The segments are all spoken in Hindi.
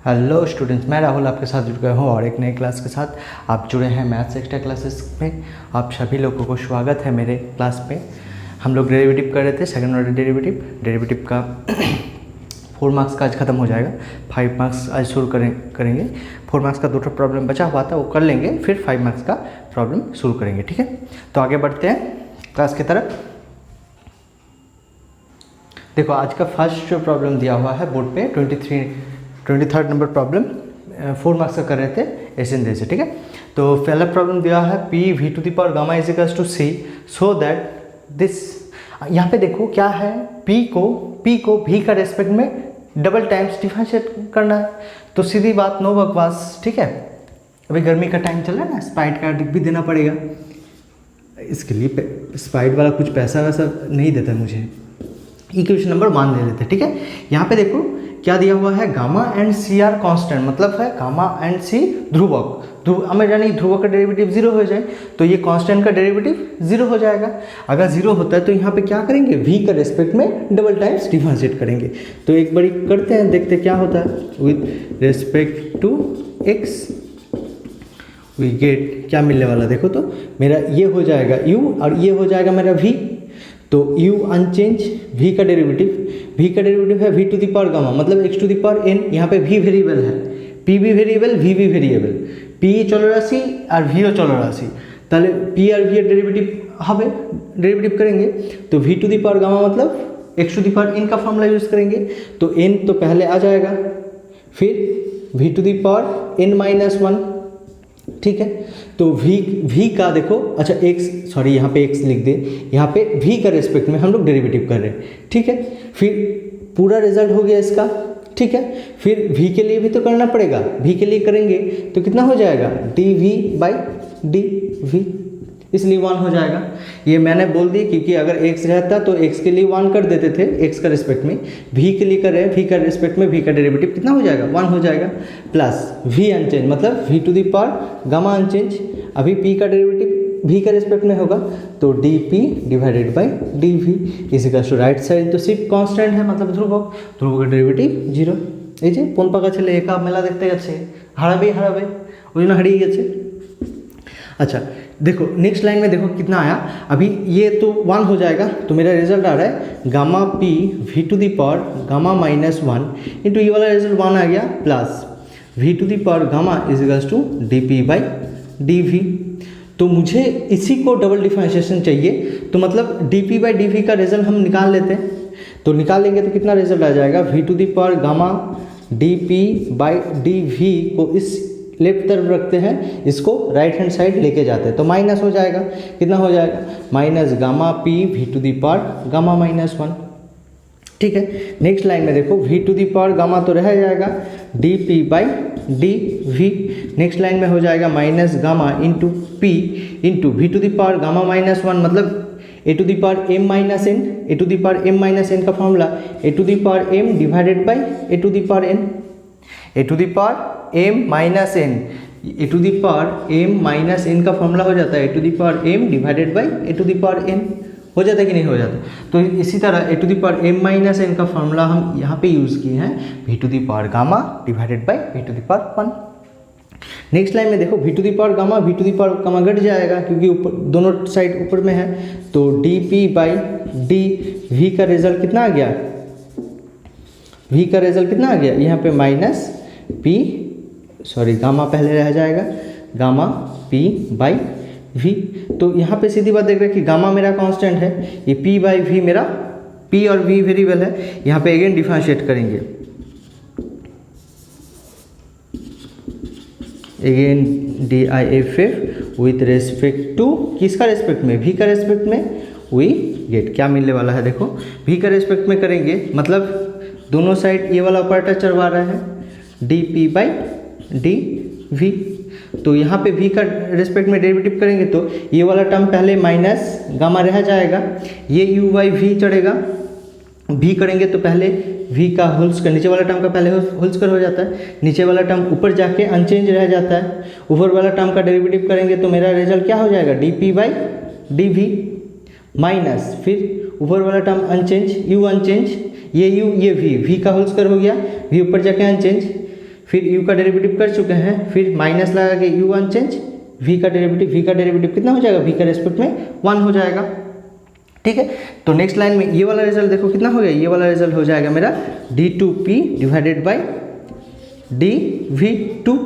हेलो स्टूडेंट्स, मैं राहुल आपके साथ जुड़ गया हूँ और एक नई क्लास के साथ। आप जुड़े हैं मैथ्स एक्स्ट्रा क्लासेस में। आप सभी लोगों को स्वागत है मेरे क्लास में। हम लोग डेरिवेटिव कर रहे थे, सेकंड ऑर्डर डेरिवेटिव का 4 मार्क्स का आज ख़त्म हो जाएगा। 5 मार्क्स आज शुरू करेंगे। 4 मार्क्स का 2 प्रॉब्लम बचा हुआ था, वो कर लेंगे, फिर 5 मार्क्स का प्रॉब्लम शुरू करेंगे। ठीक है, तो आगे बढ़ते हैं क्लास की तरफ। देखो, आज का फर्स्ट जो प्रॉब्लम दिया हुआ है बोर्ड पे 23rd नंबर प्रॉब्लम 4 मार्क्स का कर रहे थे ऐसे दे से। ठीक है, तो पहला प्रॉब्लम दिया है P V to the power gamma is equals to C so that this. यहाँ पे देखो क्या है, पी को वी का रेस्पेक्ट में डबल टाइम्स डिफरेंशिएट करना है। तो सीधी बात, नो बकवास। ठीक है, अभी गर्मी का टाइम चल रहा है ना, स्पाइट का भी देना पड़ेगा। इसके लिए स्पाइट वाला कुछ पैसा वैसा नहीं देता मुझे। इक्वेशन नंबर 1 ले लेते हैं। ठीक है, यहाँ पे देखो क्या दिया हुआ है, gamma and C are constant, मतलब है गामा एंड सी ध्रुवक। हमें जानी ध्रुवक का डेरिवेटिव 0 हो जाए तो ये कांस्टेंट का डेरिवेटिव 0 हो जाएगा। अगर 0 होता है तो यहाँ पे क्या करेंगे, v का रेस्पेक्ट में डबल टाइम्स डिफरेंशिएट करेंगे। तो एक बारी करते हैं, देखते क्या होता है। With respect to x we get, क्या मिलने वाला देखो, तो मेरा ये हो जाएगा u और ये हो जाएगा मेरा v। तो u अनचेंज, v का डेरिवेटिव है v to the power gamma, मतलब x to the power n। यहाँ पे v वेरिएबल है, p भी वेरिएबल, v भी वेरिएबल, p चलराशि और v चलराशि। ताहले p और v डेरिवेटिव करेंगे तो v to the power gamma मतलब x to the power n का फॉर्मूला यूज करेंगे। तो n तो पहले आ जाएगा, फिर v to the power n minus 1। ठीक है, तो v का देखो, अच्छा यहाँ पे x लिख दे, यहाँ पे v का रेस्पेक्ट में हम लोग डेरिवेटिव कर रहे हैं। ठीक है, फिर पूरा रिजल्ट हो गया इसका। ठीक है, फिर v के लिए भी तो करना पड़ेगा, v के लिए करेंगे तो कितना हो जाएगा, dv/dv, इसलिए 1 हो जाएगा। ये मैंने बोल दी क्योंकि अगर x रहता तो x के लिए 1 कर देते थे, x का रिस्पेक्ट में। v के लिए कर रहे हैं, v का रिस्पेक्ट में v का डेरिवेटिव कितना हो जाएगा, 1 हो जाएगा। प्लस v अनचेंज मतलब v to the power gamma unchange, अभी p का डेरिवेटिव v का रिस्पेक्ट में होगा तो dp/dv equals to right side तो सिर्फ कांस्टेंट है, मतलब ध्रुवक का डेरिवेटिव 0। এই যে কোন পাকা ছেলে একা মেলা দেখতে গেছে, হারাবে ওই জন্য হারিয়ে গেছে। अच्छा देखो नेक्स्ट लाइन में देखो कितना आया, अभी ये तो 1 हो जाएगा तो मेरा रिजल्ट आ रहा है gamma p v to the power gamma minus 1 into ये वाला रिजल्ट 1 आ गया, plus v to the power gamma is equals to dp/dv। तो मुझे इसी को डबल डिफरेंशिएशन चाहिए, तो मतलब dp/dv का रिजल्ट हम निकाल लेते हैं। तो निकाल लेंगे तो कितना रिजल्ट आ जाएगा, v to the power gamma dp/dv को इस लेफ्ट तरफ रखते हैं, इसको राइट हैंड साइड लेके जाते हैं तो माइनस हो जाएगा। कितना हो जाएगा, minus gamma p v to the power gamma minus 1। ठीक है, नेक्स्ट लाइन में देखो v to the power gamma तो रह जाएगा dp/dv। नेक्स्ट लाइन में हो जाएगा minus gamma into p into V to the power gamma minus 1, मतलब a to the power m minus n, a to the power m minus n का formula a to the power m divided by a to the power n, a to the power m minus n, a to the power m minus n का फॉर्मूला हो जाता है a to the power m divided by a to the power n। हो जाता है कि नहीं हो जाता। तो इसी तरह a to the power m minus n का फॉर्मूला हम यहाँ पे यूज़ किए हैं v to the power gamma divided by v to the power 1। Next line में देखो v to the power gamma घट जाएगा क्योंकि ऊपर दोनों साइड ऊपर में है, तो dp/dv का रिजल्ट कितना आ गया, v का रिजल्ट कितना आ गया, यहाँ पे माइनस गामा पहले रह जाएगा, गामा p/v। तो यहाँ पे सीधी बात देख रहे हैं कि गामा मेरा कांस्टेंट है, ये p/v मेरा p और v वेरिएबल है। यहाँ पे अगेन डिफरेंशिएट करेंगे, again diff with respect to किसका रेस्पेक्ट में, v का रेस्पेक्ट में वी गेट। क्या मिलने वाला है देखो, v का रेस्पेक्ट में करेंगे मतलब दोनों साइड ये वाला ऑपरेटर चलवा रहा है dp/dv। तो यहाँ पे v का रेस्पेक्ट में डेरिवेटिव करेंगे तो ये वाला टर्म पहले माइनस गामा रह जाएगा, ये u/v चढ़ेगा, v करेंगे तो पहले v का होल स्क्वायर, नीचे वाला टर्म का पहले होल स्क्वायर हो जाता है, नीचे वाला टर्म ऊपर जाके अनचेंज रह जाता है, ऊपर वाला टर्म का डेरिवेटिव करेंगे तो मेरा रिजल्ट क्या हो जाएगा, dp/dv माइनस फिर ऊपर वाला टर्म अनचेंज, u अनचेंज, ये u ये v का होल स्क्वायर हो गया, v ऊपर जाके अनचेंज, फिर u का डेरिवेटिव कर चुके हैं, फिर माइनस लगा के u अनचेंज, v का डेरिवेटिव कितना हो जाएगा, v का रेस्पेक्ट में 1 हो जाएगा। ठीक है, तो नेक्स्ट लाइन में ये वाला रिजल्ट देखो कितना हो गया, ये वाला रिजल्ट हो जाएगा मेरा d2p divided by dv2।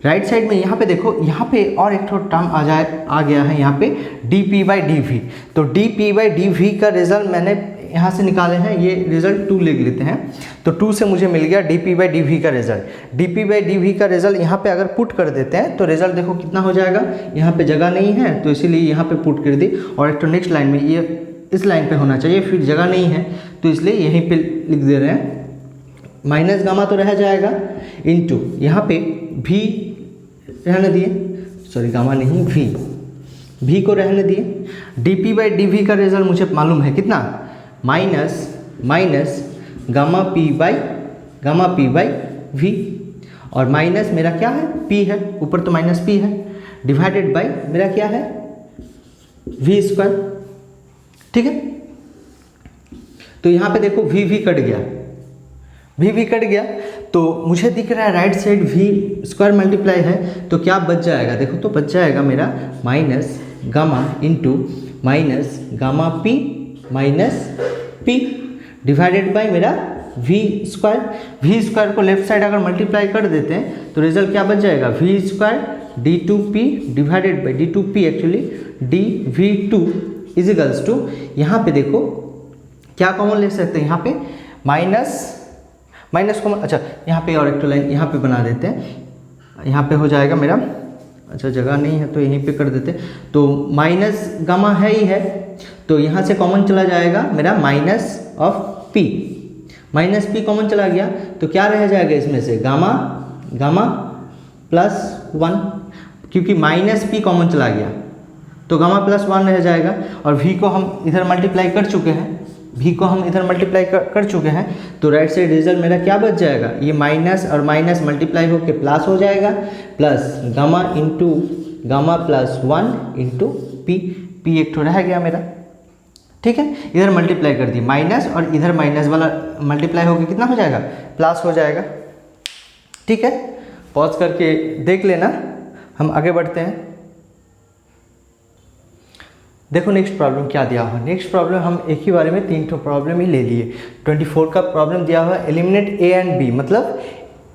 Right side में यहाँ पे देखो, यहाँ पे और एक टर्म आ गया है यहाँ पे dp बाई dv। तो dp बाई dv का रिजल्ट मैंने यहाँ से निकाले हैं, ये रिजल्ट 2 लिख लेते हैं। तो 2 से मुझे मिल गया dp बाई dv का रिजल्ट। dp बाई dv का रिजल्ट यहाँ पे अगर पुट कर देते हैं तो रिजल्ट देखो कितना हो जाएगा, यहाँ पे जगह नहीं है तो इसीलिए यहाँ पे पुट कर दी, और एक तो नेक्स्ट लाइन में ये इस लाइन पे होना चाहिए, फिर जगह नहीं है तो इसलिए यहीं पे लिख दे रहे हैं। माइनस गामा तो रह जाएगा इंटू यहाँ पे भी रहने दिए, सॉरी गामा नहीं भी को रहने दिए। dp बाई dv का रिजल्ट मुझे मालूम है कितना, minus gamma p by v, और माइनस मेरा क्या है p है, ऊपर तो माइनस p है, डिवाइडेड बाई मेरा क्या है v स्क्वायर। ठीक है, तो यहाँ पे देखो v कट गया, तो मुझे दिख रहा है right side v square multiply है, तो क्या बच जाएगा देखो, तो बच जाएगा मेरा minus gamma into minus gamma p divided by मेरा v स्क्वायर को लेफ्ट साइड अगर मल्टीप्लाई कर देते हैं तो रिजल्ट क्या बच जाएगा, v square d2p divided by d2p actually dv2 is equals to, यहाँ पे देखो क्या कॉमन ले सकते हैं, यहाँ पे माइनस कॉमन, अच्छा यहाँ पे और एक तो लाइन यहाँ पे बना देते हैं, यहाँ पे हो जाएगा मेरा, अच्छा जगह नहीं है तो यहीं पे कर देते, तो माइनस गामा है ही है, तो यहाँ से कॉमन चला जाएगा मेरा माइनस ऑफ p कॉमन चला गया, तो क्या रह जाएगा इसमें से गामा प्लस 1, क्योंकि माइनस p कॉमन चला गया तो गामा प्लस 1 रह जाएगा, और v को हम इधर मल्टीप्लाई कर चुके हैं, तो राइट साइड रिजल्ट मेरा क्या बच जाएगा, ये माइनस और माइनस मल्टीप्लाई होकर प्लस हो जाएगा, plus gamma into gamma plus 1 into p एक तो रह गया मेरा। ठीक है, इधर मल्टीप्लाई कर दी माइनस, और इधर माइनस वाला मल्टीप्लाई होकर कितना हो जाएगा, प्लस हो जाएगा। ठीक है, पॉज करके देख लेना, हम आगे बढ़ते हैं। देखो नेक्स्ट प्रॉब्लम क्या दिया हुआ, नेक्स्ट प्रॉब्लम हम एक ही बारे में 3 प्रॉब्लम ही ले लिए। 24 का प्रॉब्लम दिया हुआ है, एलिमिनेट ए एंड बी, मतलब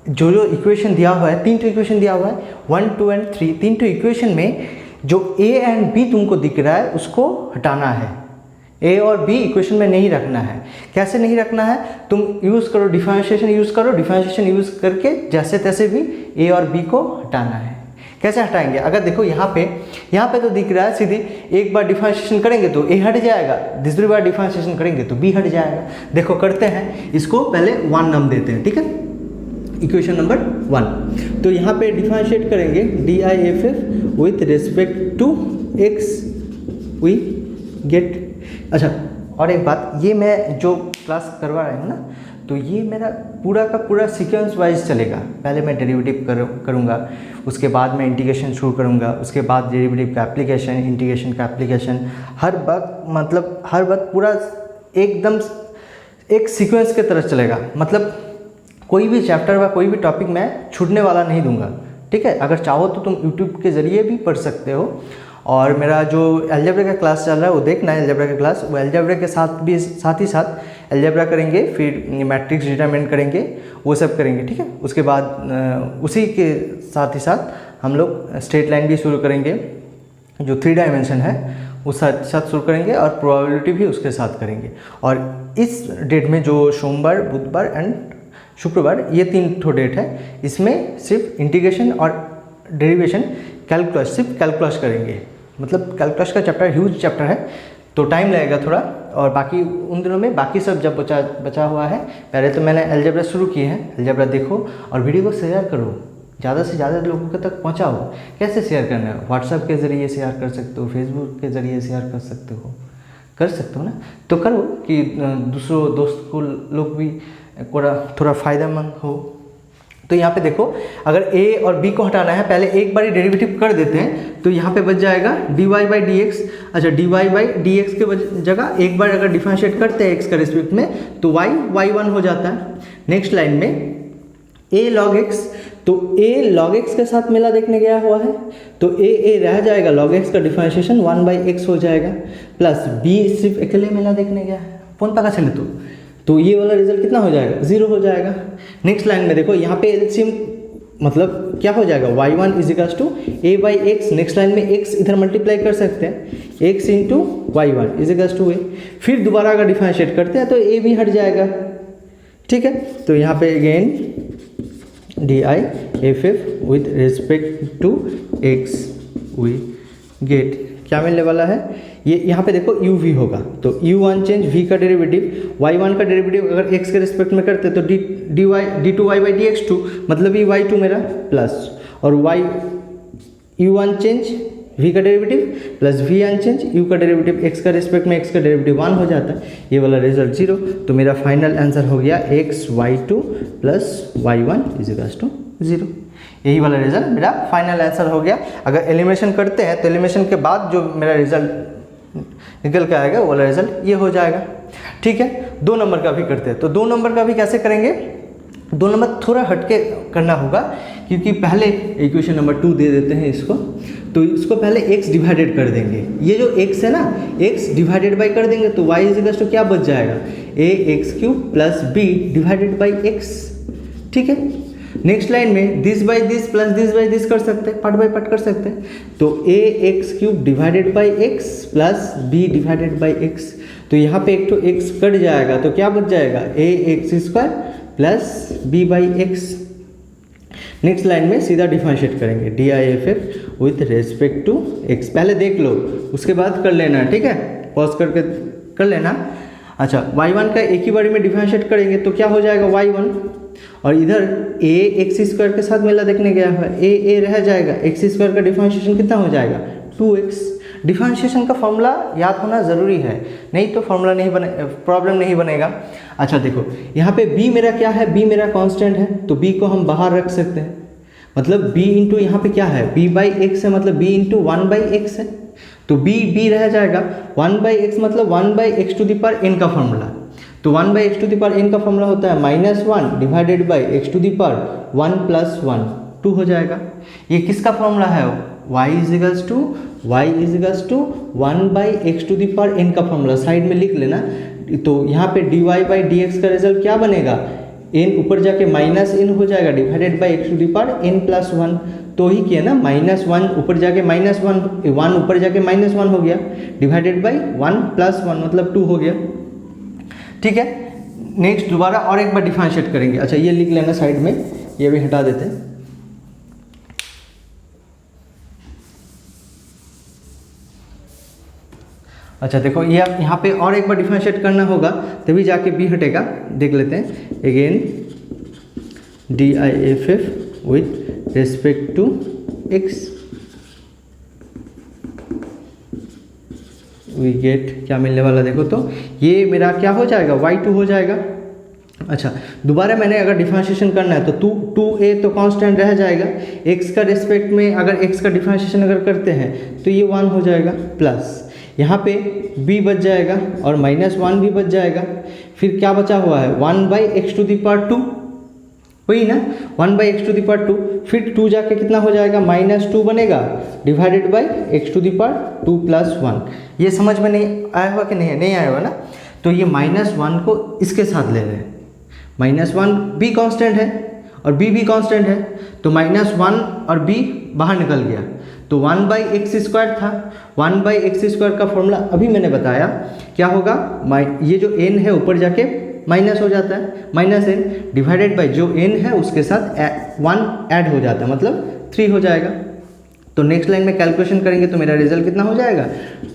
जो इक्वेशन दिया हुआ है, 3 इक्वेशन दिया हुआ है 1, 2 एंड 3, 3 इक्वेशन में जो ए एंड बी तुमको दिख रहा है उसको हटाना है, ए और बी इक्वेशन में नहीं रखना है। कैसे नहीं रखना है, तुम यूज़ करो डिफरेंशिएशन यूज़ करके जैसे तैसे भी ए और बी को हटाना है। कैसे हटाएंगे, अगर देखो यहाँ पे तो दिख रहा है, सीधी एक बार डिफरेंशिएशन करेंगे तो ए हट जाएगा, दूसरी बार डिफरेंशिएशन करेंगे तो बी हट जाएगा। देखो करते हैं, इसको पहले 1 नाम देते हैं। ठीक है, इक्वेशन नंबर 1, तो यहाँ पे डिफरेंशिएट करेंगे DIFF with respect to x we get. अच्छा, और एक बात, ये मैं जो क्लास करवा रहा हूँ ना, तो ये मेरा पूरा का पूरा सीक्वेंस वाइज चलेगा। पहले मैं डेरिवेटिव करूँगा, उसके बाद मैं इंटीग्रेशन शुरू करूँगा, उसके बाद डेरिवेटिव का एप्लीकेशन, इंटीग्रेशन का एप्लीकेशन, हर वक्त पूरा एकदम एक सीक्वेंस के तरह चलेगा। मतलब कोई भी चैप्टर व कोई भी टॉपिक मैं छूटने वाला नहीं दूंगा। ठीक है, अगर चाहो तो तुम यूट्यूब के ज़रिए भी पढ़ सकते हो, और मेरा जो अलजेब्रा का क्लास चल रहा है वो देखना है, अलजेब्रा का क्लास, वो अलजेब्रा के साथ ही साथ अलजेब्रा करेंगे, फिर मैट्रिक्स डिटरमिनेंट करेंगे, वो सब करेंगे। ठीक है, उसके बाद उसी के साथ ही साथ हम लोग स्ट्रेट लाइन भी शुरू करेंगे, जो 3 डायमेंशन है उस साथ शुरू करेंगे, और प्रोबेबिलिटी भी उसके साथ करेंगे। और इस डेट में जो सोमवार, बुधवार एंड शुक्रवार, ये 3 डेट है, इसमें सिर्फ इंटीग्रेशन और डेरिवेशन कैलकुलस, सिर्फ कैलकुलस करेंगे। मतलब कैलकुलस का चैप्टर ह्यूज चैप्टर है, तो टाइम लगेगा थोड़ा, और बाकी उन दिनों में बाकी सब जब बचा हुआ है, पहले तो मैंने अलजेब्रा शुरू किए हैं, अलजेब्रा देखो और वीडियो को शेयर करो, ज़्यादा से ज़्यादा लोगों तक पहुँचाओ। कैसे शेयर करना है, व्हाट्सएप के ज़रिए शेयर कर सकते हो, फेसबुक के ज़रिए शेयर कर सकते हो ना, तो करो कि दूसरों दोस्त को लोग भी थोड़ा फ़ायदेमंद हो। तो यहाँ पे देखो, अगर a और b को हटाना है, पहले एक बार डेरिवेटिव कर देते हैं, तो यहाँ पे बच जाएगा dy बाई dx। अच्छा, dy बाई dx के जगह एक बार अगर डिफरेंशिएट करते हैं x का रिस्पेक्ट में, तो y1 हो जाता है। नेक्स्ट लाइन में ए log x, तो a log x के साथ मेला देखने गया हुआ है, तो a रह जाएगा, log x का डिफरेंशिएशन 1/x हो जाएगा, प्लस b सिर्फ अकेले मेला देखने गया है, कौन पता चले तो ये वाला रिजल्ट कितना हो जाएगा, 0 हो जाएगा। नेक्स्ट लाइन में देखो यहाँ पे एलसीएम मतलब क्या हो जाएगा, y1 = a/x, नेक्स्ट लाइन में x इधर मल्टीप्लाई कर सकते हैं, x × y1 = a, फिर दोबारा अगर डिफरेंशिएट करते हैं तो a भी हट जाएगा, ठीक है। तो यहाँ पे again DIFF with respect to x we get क्या मिलने वाला है, ये यहाँ पे देखो uv होगा, तो u1 चेंज v का डेरिवेटिव, y1 का डेरिवेटिव अगर x के रिस्पेक्ट में करते तो d2y/dx2 मतलब ये y2 मेरा प्लस, और u1 चेंज v का derivative plus v unchange u का डेरिवेटिव x का रिस्पेक्ट में x का डेरिवेटिव 1 हो जाता है, ये वाला रिजल्ट 0। तो मेरा फाइनल आंसर हो गया x y2 प्लस y1 = 0। यही वाला रिजल्ट मेरा फाइनल आंसर हो गया। अगर एलिमिनेशन करते हैं तो एलिमिनेशन के बाद जो मेरा रिजल्ट निकल के आएगा वो वाला रिजल्ट ये हो जाएगा, ठीक है। 2 नंबर का भी करते हैं, तो 2 नंबर का भी कैसे करेंगे, 2 नंबर थोड़ा हटके करना होगा, क्योंकि पहले इक्वेशन नंबर 2 दे देते हैं इसको, तो इसको पहले x डिवाइडेड कर देंगे, ये जो x है ना x डिवाइडेड बाई कर देंगे तो y = क्या बच जाएगा, ax³ plus b divided by x, ठीक है। नेक्स्ट लाइन में this by this plus this by this कर सकते हैं, पार्ट बाई पार्ट कर सकते हैं, तो ax³ divided by x plus b divided by x, तो यहाँ पे एक तो x कट जाएगा तो क्या बच जाएगा, ax² plus b by x। Next line में सीधा डिफरेंशिएट करेंगे, DIFF with respect to x, पहले देख लो उसके बाद कर लेना, ठीक है, पॉज करके कर लेना। अच्छा y1 का एक ही बारी में डिफरेंशिएट करेंगे तो क्या हो जाएगा y1, और इधर ax² के साथ मेला देखने गया है, a रह जाएगा, x² का डिफरेंशिएशन कितना हो जाएगा 2x। डिफरेंशिएशन का फॉर्मूला याद होना ज़रूरी है, नहीं तो फॉर्मूला नहीं बने, प्रॉब्लम नहीं बनेगा। अच्छा देखो यहाँ पे b मेरा क्या है, b मेरा कांस्टेंट है, तो b को हम बाहर रख सकते हैं, मतलब b इंटू यहाँ पे क्या है b/x है, मतलब b इंटू 1/x है, तो b रह जाएगा, 1/x मतलब 1/x⁴ का फॉर्मूला, तो 1/x⁴ का फॉर्मूला होता है -1 डिवाइडेड बाई x⁴ 1 + 1 2 हो जाएगा। ये किसका फॉर्मूला है, y = 1/x⁴ का फॉर्मूला, साइड में लिख लेना। तो यहाँ पे dy/dx का रिजल्ट क्या बनेगा, n ऊपर जाके -n हो जाएगा डिवाइडेड बाई x⁴n + 1, तो ही किया ना, -1 ऊपर जाके -1 ऊपर जाके -1 हो गया डिवाइडेड बाई 1 + 1 मतलब 2 हो गया, ठीक है। नेक्स्ट दोबारा और एक बार डिफरेंशिएट करेंगे। अच्छा ये लिख लेना साइड में, ये भी हटा देते हैं। अच्छा देखो ये यहाँ पे और एक बार डिफरेंशिएट करना होगा तभी जाके b हटेगा, देख लेते हैं। Again DIFF with respect to x we get क्या मिलने वाला, देखो तो ये मेरा क्या हो जाएगा y2 हो जाएगा। अच्छा दोबारा मैंने अगर डिफरेंशिएशन करना है तो 2a तो कांस्टेंट रह जाएगा, x का रिस्पेक्ट में अगर x का डिफरेंशिएशन अगर करते हैं तो ये 1 हो जाएगा, प्लस यहाँ पे b बच जाएगा और -1 भी बच जाएगा, फिर क्या बचा हुआ है 1/x⁴ वही ना 1/x⁴, फिर 2 जाके कितना हो जाएगा -2 बनेगा डिवाइडेड बाई x⁴ 2 + 1। ये समझ में नहीं आया हुआ कि नहीं आया हुआ ना, तो ये -1 को इसके साथ ले रहे हैं, -1 b कांस्टेंट है और b भी कांस्टेंट है, तो -1 और b बाहर निकल गया, तो 1/x² था, 1/x² का फॉर्मूला अभी मैंने बताया क्या होगा, ये जो n है ऊपर जाके माइनस हो जाता है, -n डिवाइडेड बाई जो n है उसके साथ 1 ऐड हो जाता है, मतलब 3 हो जाएगा। तो नेक्स्ट लाइन में कैलकुलेशन करेंगे तो मेरा रिजल्ट कितना हो जाएगा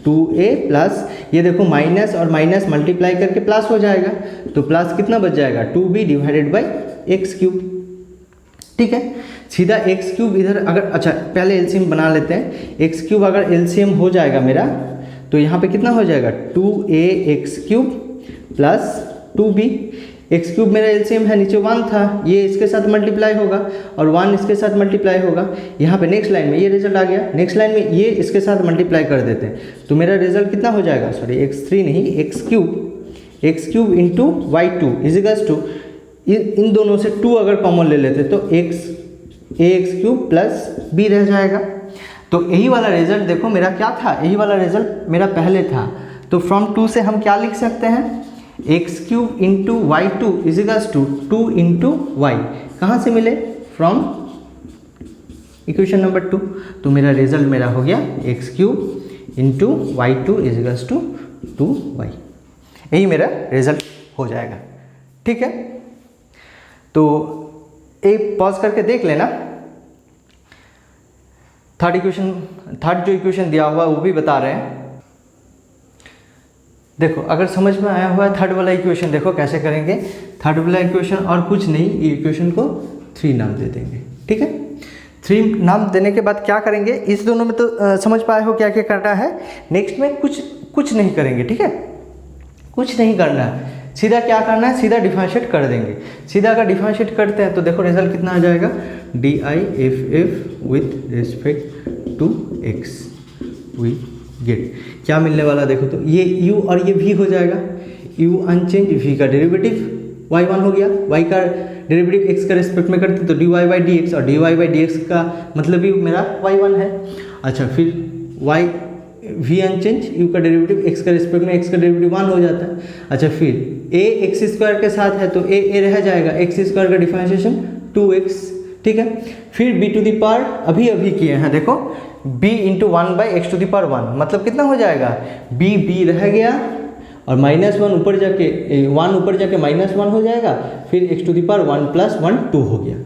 2a प्लस, ये देखो माइनस और माइनस मल्टीप्लाई करके प्लस हो जाएगा, तो प्लस कितना बच जाएगा 2b डिवाइडेड बाई x³, ठीक है। सीधा x³ इधर अगर, अच्छा पहले एलसीएम बना लेते हैं, x³ अगर एलसीएम हो जाएगा मेरा तो यहाँ पे कितना हो जाएगा 2ax³ प्लस 2b, x³ मेरा एलसीएम है, नीचे 1 था, ये इसके साथ मल्टीप्लाई होगा और 1 इसके साथ मल्टीप्लाई होगा, यहाँ पे नेक्स्ट लाइन में ये रिजल्ट आ गया, नेक्स्ट लाइन में ये इसके साथ मल्टीप्लाई कर देते हैं तो मेरा रिजल्ट कितना हो जाएगा, सॉरी x3 नहीं x³ into y2 is equals to इन दोनों से 2 अगर कॉमन ले लेते तो ax³ प्लस b रह जाएगा। तो यही वाला रिजल्ट देखो मेरा क्या था, यही वाला रिजल्ट मेरा पहले था। तो फ्रॉम 2 से हम क्या लिख सकते हैं, x³ into y2 is equals to 2 into Y. कहाँ से मिले, फ्रॉम इक्वेशन नंबर 2। तो मेरा रिजल्ट मेरा हो गया x³ into y2 is equals to 2y। यही मेरा रिजल्ट हो जाएगा। ठीक है, तो एक पॉज करके देख लेना। थर्ड जो इक्वेशन दिया हुआ है वो भी बता रहे हैं। देखो अगर समझ में आया हुआ है थर्ड वाला इक्वेशन, देखो कैसे करेंगे। थर्ड वाला इक्वेशन और कुछ नहीं, ये इक्वेशन को 3 नाम दे देंगे। ठीक है, 3 नाम देने के बाद क्या करेंगे, इस दोनों में तो समझ पाए हो क्या क्या करना है। नेक्स्ट में कुछ नहीं करेंगे। ठीक है, कुछ नहीं करना है, सीधा क्या करना है, सीधा डिफरेंशिएट कर देंगे। सीधा अगर डिफरेंशिएट करते हैं तो देखो रिजल्ट कितना आ जाएगा, DIFF with respect to x we get. क्या मिलने वाला देखो, तो ये u और ये v हो जाएगा। u अनचेंज, v का डेरिवेटिव y1 हो गया, y का डेरिवेटिव x का रिस्पेक्ट में करते तो dy/dx, और dy/dx का मतलब भी मेरा y1 है। अच्छा, फिर v अनचेंज, u का डेरिवेटिव x का रिस्पेक्ट में x का डेरिवेटिव 1 हो जाता है। अच्छा, फिर a x² के साथ है तो a रह जाएगा, x² का डिफरेंशिएशन 2x। ठीक है, फिर b टू द पावर अभी किए हैं देखो, b इंटू 1/x⁴ मतलब कितना हो जाएगा, b रह गया और -1 ऊपर जाके 1 ऊपर जाके -1 हो जाएगा, फिर x⁴ 1 + 1 2 हो गया।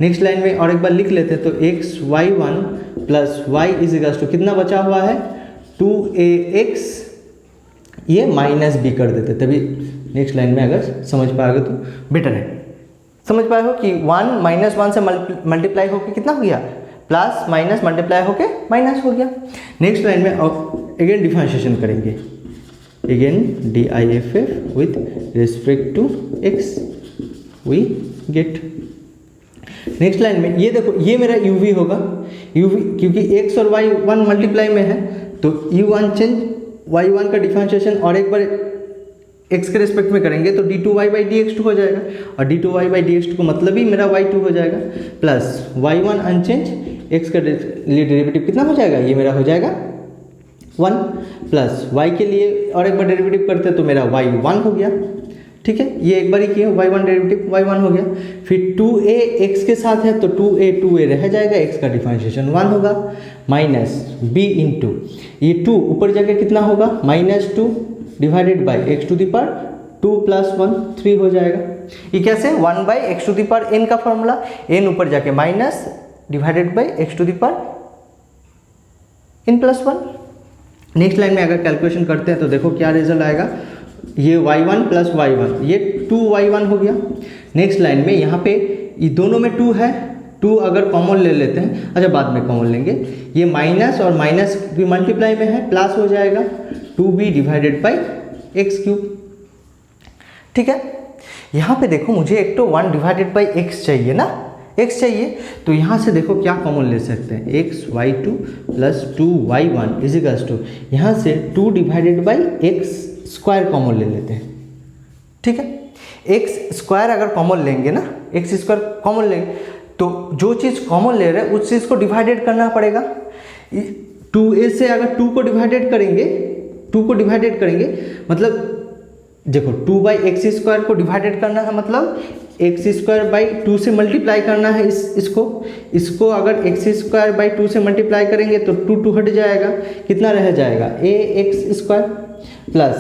नेक्स्ट लाइन में और एक बार लिख लेते हैं, तो xy1 plus y is equals to कितना बचा हुआ है 2ax, ये -b कर देते, तभी नेक्स्ट लाइन में अगर समझ पाओगे तो बेटर है। समझ पाए हो कि 1 -1 से मल्टीप्लाई होके कितना हो गया, प्लस माइनस मल्टीप्लाई होके माइनस हो गया। नेक्स्ट लाइन में अगेन डिफरेंशिएशन करेंगे, again DIFF with respect to x we get. Next line में ये देखो, ये मेरा uv होगा, uv क्योंकि x और y 1 मल्टीप्लाई में है तो u अनचेंज, y1 का डिफरेंशिएशन और एक बार x के रिस्पेक्ट में करेंगे तो d2y/dx2 हो जाएगा, और d2y/dx2 को मतलब ही मेरा y2 हो जाएगा, प्लस y1 अनचेंज, x का लिए डेरिवेटिव कितना हो जाएगा, ये मेरा हो जाएगा 1, प्लस y के लिए और एक बार डेरिवेटिव करते हैं तो मेरा y1 हो गया। ठीक है, ये एक बार ही किया, y1 डेरिवेटिव y1 हो गया। फिर 2a x के साथ है तो 2a रह जाएगा, x का डिफरेंशिएशन 1 होगा, माइनस b इंटू ये 2 ऊपर जाके कितना होगा, -2 डिवाइडेड बाई x⁴ 2 + 1 3 हो जाएगा। ये कैसे, 1/x⁴n का फॉर्मूला, n ऊपर जाके minus divided by x⁴n + 1। Next line में अगर कैलकुलेशन करते हैं तो देखो क्या रिजल्ट आएगा, ये y1 प्लस y1, ये 2y1 हो गया। नेक्स्ट लाइन में यहाँ पे ये दोनों में 2 है, 2 अगर कॉमन ले लेते हैं, अच्छा बाद में कॉमन लेंगे, ये माइनस और माइनस भी मल्टीप्लाई में है, प्लस हो जाएगा 2b डिवाइडेड बाई x³। ठीक है, यहाँ पे देखो मुझे एक तो 1 डिवाइडेड बाई x चाहिए ना, x चाहिए, तो यहाँ से देखो क्या कॉमन ले सकते हैं, xy2 plus 2y1 is equals to, यहाँ से 2 डिवाइडेड बाई x² कॉमन ले लेते हैं। ठीक है, x² अगर कॉमन लेंगे ना, x² कॉमन लेंगे तो जो चीज़ कॉमन ले रहे हैं उस चीज़ को डिवाइडेड करना पड़ेगा। 2a से अगर 2 को डिवाइडेड करेंगे मतलब देखो 2/x² को डिवाइडेड करना है, मतलब x² 2 से मल्टीप्लाई करना है, इसको अगर x² 2 से मल्टीप्लाई करेंगे तो 2 हट जाएगा, कितना रह जाएगा ax² प्लस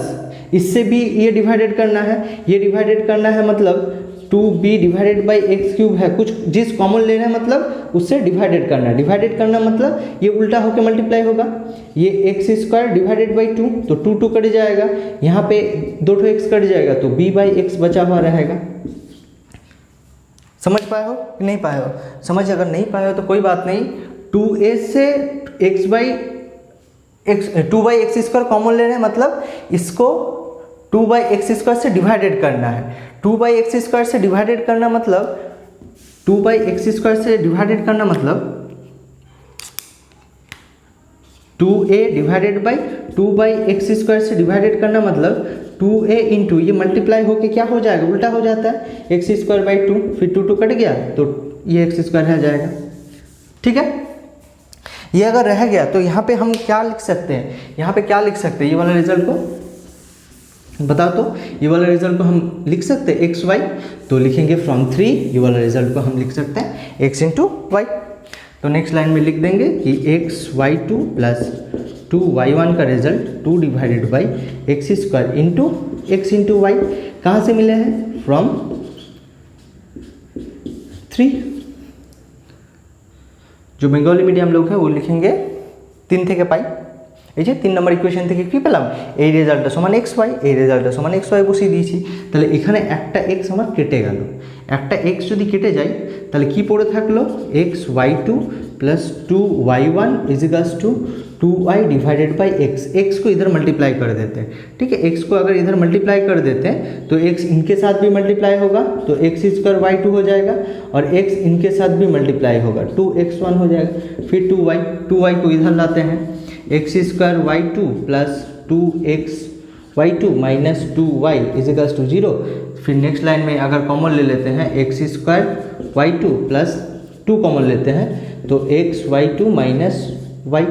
इससे भी ये डिवाइडेड करना है, ये डिवाइडेड करना है मतलब 2b डिवाइडेड बाई x³ है, कुछ जिस कॉमन लेना है मतलब उससे डिवाइडेड करना है, डिवाइडेड करना मतलब ये उल्टा होकर मल्टीप्लाई होगा, ये x² डिवाइडेड बाई 2 तो 2 कट जाएगा, यहाँ पे 2 x कट जाएगा तो b/x बचा हुआ रहेगा। समझ पाए हो कि नहीं पाए हो, समझ अगर नहीं पाए हो तो कोई बात नहीं, 2a से 2/x² कॉमन ले रहे हैं मतलब इसको 2/x² से डिवाइडेड करना है, 2/x² से डिवाइडेड करना मतलब 2/x² से डिवाइडेड करना मतलब 2a डिवाइडेड बाई 2/x² से डिवाइडेड करना मतलब 2a इंटू ये मल्टीप्लाई होके क्या हो जाएगा, उल्टा हो जाता है, x²/2, फिर 2 कट गया तो ये x² रह जाएगा। ठीक है, ये अगर रह गया तो यहाँ पे हम क्या लिख सकते हैं, यहाँ पे क्या लिख सकते हैं, ये वाला रिजल्ट को बताओ तो, ये वाला रिजल्ट को हम लिख सकते हैं xy, तो लिखेंगे फ्रॉम 3, ये वाला रिजल्ट को हम लिख सकते हैं x इंटू वाई। तो नेक्स्ट लाइन में लिख देंगे कि xy2 प्लस 2y1 का result 2 divided by x² into x into Y कहाँ से मिले हैं, फ्रॉम 3। जो बंगाली मीडियम लोग हैं वो लिखेंगे 3 থেকে পাই, এই যে 3 নম্বর ইকুয়েশন থেকে কি পেলাম, এই রেজাল্টটা সমান xy, এই রেজাল্টটা সমান xy বসিয়ে দিয়েছি। তাহলে এখানে একটা x আমার কেটে গেল, একটা x যদি কেটে যায় তাহলে কি পড়ে থাকলো, xy2 plus 2y1 is equals to 2y divided by x को इधर मल्टीप्लाई कर देते हैं। ठीक है, x को अगर इधर मल्टीप्लाई कर देते हैं तो x इनके साथ भी मल्टीप्लाई होगा तो x² y2 हो जाएगा, और x इनके साथ भी मल्टीप्लाई होगा 2x1 हो जाएगा, फिर 2y को इधर लाते हैं, x² y2 plus 2x y2 minus 2y इजिकल्स to 0। फिर नेक्स्ट लाइन में अगर कॉमन ले लेते हैं x² y2 प्लस 2 कॉमन लेते हैं तो xy2 माइनस y,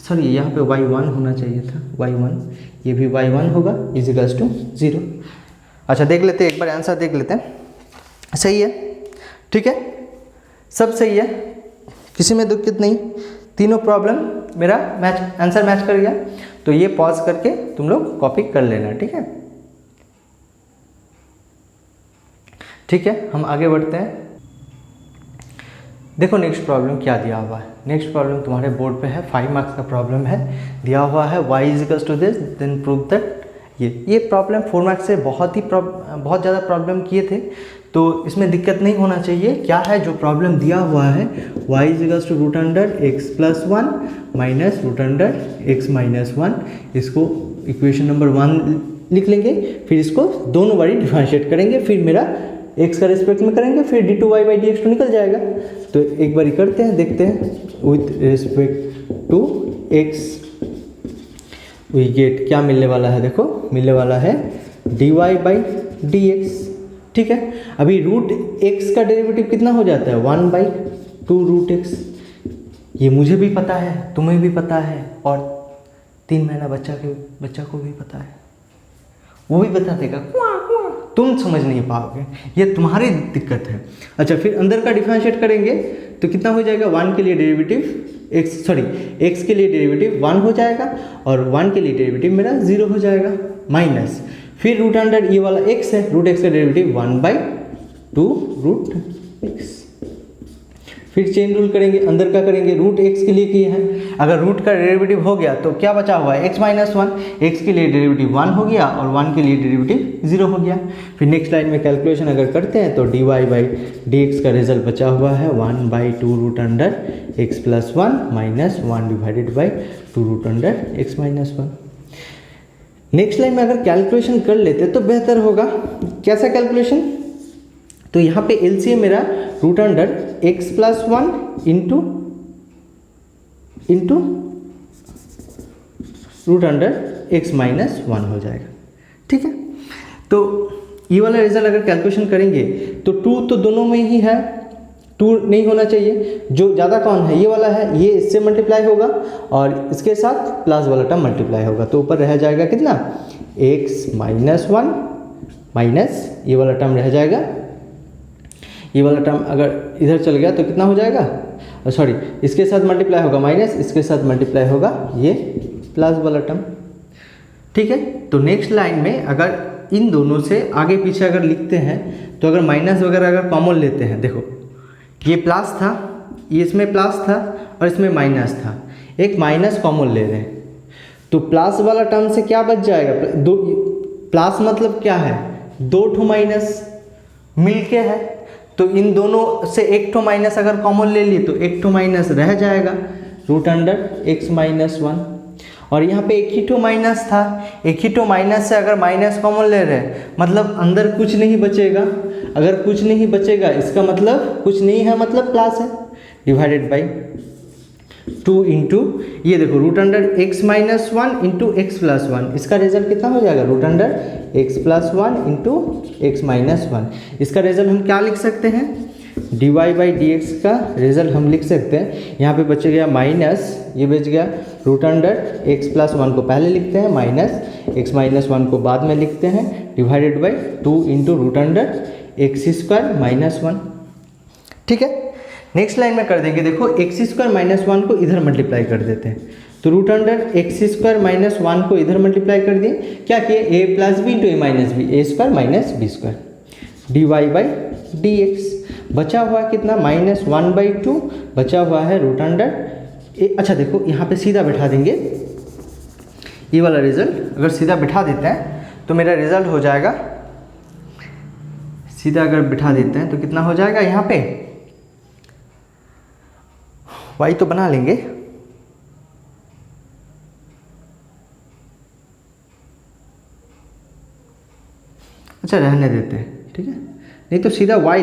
सॉरी यहाँ पे y1 होना चाहिए था, y1, ये भी y1 होगा इजिकल्स टू 0। अच्छा देख लेते हैं, एक बार आंसर देख लेते हैं, सही है, ठीक है, सब सही है, किसी में दिक्कत नहीं, तीनों प्रॉब्लम मेरा आंसर मैच कर गया। तो ये पॉज करके तुम लोग कॉपी कर लेना, ठीक है। ठीक है, हम आगे बढ़ते हैं। देखो नेक्स्ट प्रॉब्लम क्या दिया हुआ है, नेक्स्ट प्रॉब्लम तुम्हारे बोर्ड पे है, 5 मार्क्स का प्रॉब्लम है, दिया हुआ है y is equals to this then prove that. ये प्रॉब्लम 4 मार्क्स से बहुत ज़्यादा प्रॉब्लम किए थे, तो इसमें दिक्कत नहीं होना चाहिए। क्या है जो प्रॉब्लम दिया हुआ है, y is equals to √x+1 minus √x-1, इसको इक्वेशन नंबर 1 लिख लेंगे, फिर इसको दोनों बारी डिफरेंशिएट करेंगे, फिर मेरा x का रिस्पेक्ट में करेंगे, फिर d2y/dx तो निकल जाएगा। तो एक बारी करते हैं, देखते हैं, with respect to x we get क्या मिलने वाला है, देखो मिलने वाला है dy/dx। ठीक है, अभी √x का डेरिवेटिव कितना हो जाता है, 1/2√x। ये मुझे भी पता है, तुम्हें भी पता है, और 3 महीना बच्चा को भी पता है, वो भी बता देगा, तुम समझ नहीं पाओगे, ये तुम्हारी दिक्कत है। अच्छा, फिर अंदर का डिफरेंशिएट करेंगे तो कितना हो जाएगा, 1 के लिए डेरिवेटिव x के लिए डेरिवेटिव 1 हो जाएगा, और 1 के लिए डेरिवेटिव मेरा 0 हो जाएगा, माइनस फिर √, ये वाला x है, √x का डेरिवेटिव 1/2√x। फिर चेन रूल करेंगे, अंदर का करेंगे, √x के लिए किए हैं, अगर रूट का डेरिवेटिव हो गया तो क्या बचा हुआ है, x-1, x के लिए डेरिवेटिव 1 हो गया और 1 के लिए डेरिवेटिव 0 हो गया। फिर नेक्स्ट लाइन में कैलकुलेशन अगर करते हैं तो dy/dx का रिजल्ट बचा हुआ है 1/2√x+1 minus 1/2√x-1। Next line में अगर कैलकुलेशन कर लेते तो बेहतर होगा। कैसा कैलकुलेशन, तो यहाँ पे एलसीएम मेरा √x+1 इंटू √x-1 हो जाएगा। ठीक है, तो ये वाला रिजल्ट अगर कैलकुलेशन करेंगे तो 2 तो दोनों में ही है, 2 नहीं होना चाहिए, जो ज़्यादा कौन है, ये वाला है, ये इससे मल्टीप्लाई होगा और इसके साथ प्लस वाला टर्म मल्टीप्लाई होगा, तो ऊपर रह जाएगा कितना, x-1 माइनस ये वाला टर्म रह जाएगा, ये वाला टर्म अगर इधर चल गया तो कितना हो जाएगा, सॉरी इसके साथ मल्टीप्लाई होगा माइनस, इसके साथ मल्टीप्लाई होगा ये प्लस वाला टर्म। ठीक है, तो नेक्स्ट लाइन में अगर इन दोनों से आगे पीछे अगर लिखते हैं तो अगर माइनस वगैरह अगर कॉमन लेते हैं, देखो ये प्लस था, ये इसमें प्लस था और इसमें माइनस था, एक माइनस कॉमन ले रहे हैं तो प्लस वाला टर्म से क्या बच जाएगा, दो प्लस मतलब क्या है, 2 ठो माइनस मिलके है, तो इन दोनों से एक ठो माइनस अगर कॉमन ले लिए तो एक ठो माइनस रह जाएगा √x-1, और यहाँ पे एक ही ठो माइनस था, एक ही ठो माइनस से अगर माइनस कॉमन ले रहे हैं मतलब अंदर कुछ नहीं बचेगा, अगर कुछ नहीं बचेगा इसका मतलब कुछ नहीं है, मतलब प्लस है, डिवाइडेड बाई 2 इंटू ये देखो root under x minus one into x plus one, इसका रिजल्ट कितना हो जाएगा root under x plus one into x minus one. इसका रिजल्ट हम क्या लिख सकते हैं, dy बाई डी एक्स का रिजल्ट हम लिख सकते हैं, यहाँ पे बच गया माइनस, ये बच गया root under x plus one को पहले लिखते हैं, माइनस एक्स माइनस वन को बाद में लिखते हैं, divided by 2 into root under x square minus one. ठीक है, नेक्स्ट लाइन में कर देंगे, देखो एक्स स्क्वायर माइनस वन को इधर मल्टीप्लाई कर देते हैं, तो root under x square minus one को इधर मल्टीप्लाई कर दिए, क्या किए A plus B into A minus B, A square minus B square D Y by D X. बचा हुआ कितना माइनस वन बाई टू, बचा हुआ है रूट अंडर अच्छा देखो यहाँ पे सीधा बिठा देंगे, ये वाला रिजल्ट अगर सीधा बिठा देते हैं तो मेरा रिजल्ट हो जाएगा, सीधा अगर बिठा देते हैं तो कितना हो जाएगा, यहाँ पे y तो बना लेंगे, अच्छा रहने देते हैं, ठीक है, नहीं तो सीधा y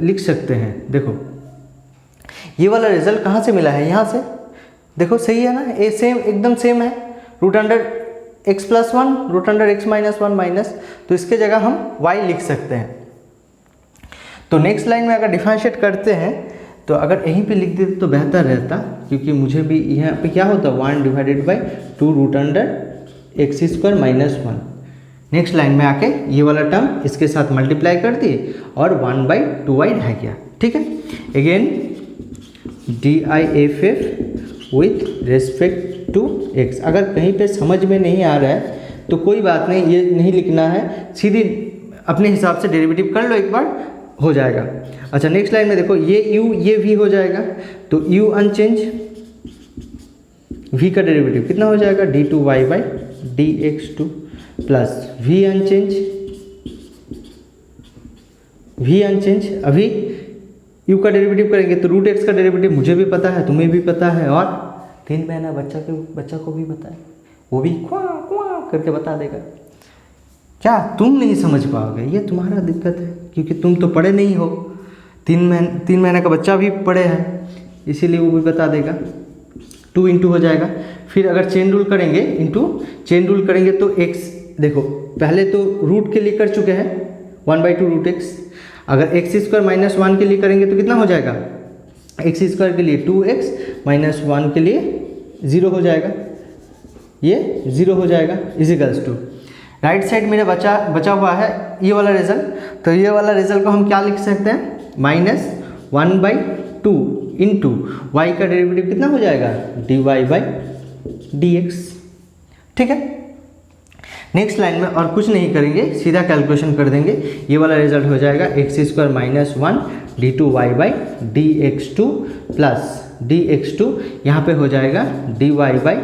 लिख सकते हैं। देखो ये वाला रिजल्ट कहाँ से मिला है, यहाँ से देखो सही है ना, ए सेम एकदम सेम है, root under x plus one root under x minus one minus, तो इसके जगह हम y लिख सकते हैं। तो नेक्स्ट लाइन में अगर डिफरेंशिएट करते हैं तो अगर यहीं पे लिख देते तो बेहतर रहता, क्योंकि मुझे भी यहाँ पे क्या होता one divided by two root under x square minus one. Next line में आके ये वाला टर्म इसके साथ मल्टीप्लाई कर दिए और 1 बाई 2y रह गया। ठीक है, again D I F F with respect to x. अगर कहीं पे समझ में नहीं आ रहा है तो कोई बात नहीं, ये नहीं लिखना है, सीधी अपने हिसाब से डेरिवेटिव कर लो, एक बार हो जाएगा। अच्छा नेक्स्ट लाइन में देखो ये u ये v हो जाएगा, तो u अनचेंज, v का डेरिवेटिव कितना हो जाएगा d two y by D x two plus v unchange, अभी u का डेरिवेटिव करेंगे तो रूट एक्स का डेरिवेटिव मुझे भी पता है, तुम्हें भी पता है, और 3 महीना बच्चा को भी पता है, वो भी क्वा क्वा करके बता देगा। क्या तुम नहीं समझ पाओगे, ये तुम्हारा दिक्कत है, क्योंकि तुम तो पढ़े नहीं हो, 3 महीने का बच्चा भी पढ़े है, इसीलिए वो भी बता देगा। 2 इंटू हो जाएगा, फिर अगर चेन रूल करेंगे चेन रूल करेंगे तो x देखो पहले तो रूट के लिए कर चुके हैं 1 बाई टू रूट एक्स, अगर एक्स स्क्वायर माइनस वन के लिए करेंगे तो कितना हो जाएगा, एक्स स्क्वायर के लिए 2x माइनस वन के लिए 0 हो जाएगा, ये 0 हो जाएगा इजिकल्स टू राइट साइड मेरा बचा हुआ है ये वाला रिजल्ट, तो ये वाला रिजल्ट को हम क्या लिख सकते हैं minus 1 by two into y का डेरिवेटिव कितना हो जाएगा d Y by D x. ठीक है, नेक्स्ट लाइन में और कुछ नहीं करेंगे, सीधा कैलकुलेशन कर देंगे, ये वाला रिजल्ट हो जाएगा x square minus one d two y by D x two plus d x two, यहाँ पर हो जाएगा d Y by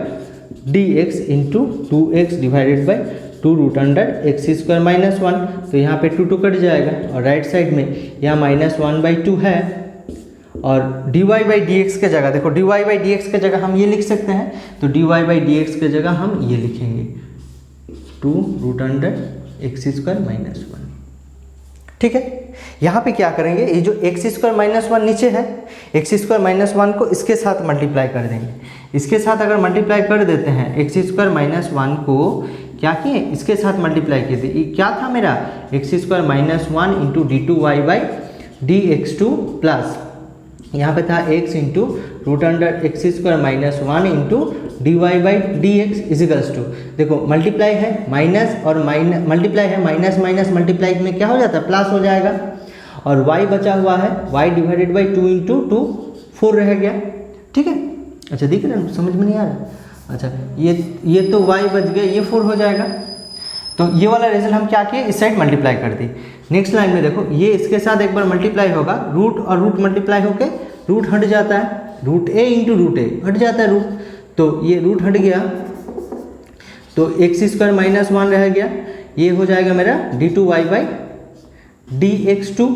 D x into 2x divided by 2 root under x square minus one, तो यहाँ पे 2 कट जाएगा, और राइट साइड में यहाँ माइनस 1 बाई टू है, और d Y by D x के जगह देखो d Y by D x के जगह हम ये लिख सकते हैं, तो d Y by D x के जगह हम ये लिखेंगे 2 root under x square minus one. ठीक है, यहाँ पे क्या करेंगे, ये जो एक्स स्क्वायर माइनस वन नीचे है, एक्स स्क्वायर माइनस वन को इसके साथ मल्टीप्लाई कर देंगे, इसके साथ अगर मल्टीप्लाई कर देते हैं एक्स स्क्वायर माइनस वन को क्या किए इसके साथ मल्टीप्लाई किए थे, ये क्या था मेरा x square minus one into d two y by D x two plus यहाँ पे था x into root under x square minus one into d Y by D x equals two, देखो मल्टीप्लाई है माइनस और माइनस, मल्टीप्लाई है माइनस माइनस मल्टीप्लाई में क्या हो जाता है प्लस हो जाएगा, और y बचा हुआ है y डिवाइडेड बाई 2 इंटू 2 4 रह गया। ठीक है, अच्छा दिख रहा है, समझ में नहीं आ रहा, अच्छा ये तो y बच गया, ये 4 हो जाएगा, तो ये वाला रिजल्ट हम क्या किए इस साइड मल्टीप्लाई कर दी। नेक्स्ट लाइन में देखो ये इसके साथ एक बार मल्टीप्लाई होगा, रूट और रूट मल्टीप्लाई होके रूट हट जाता है, रूट ए इंटू रूट ए हट जाता है रूट, तो ये रूट हट गया, तो एक्स स्क्वायर माइनस वन रह गया, ये हो जाएगा मेरा d two y by D x two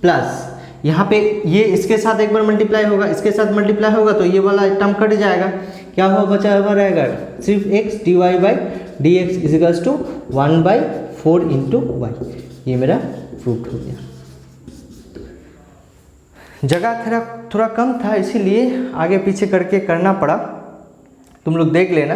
plus यहाँ पे ये इसके साथ एक बार मल्टीप्लाई होगा, इसके साथ मल्टीप्लाई होगा तो ये वाला टर्म कट जाएगा, क्या हुआ बचा हुआ रहेगा सिर्फ x d Y by D x equals two 1 by 4 into y, ये मेरा प्रूफ हो गया। जगह थोड़ा कम था, इसीलिए आगे पीछे करके करना पड़ा, तुम लोग देख लेना।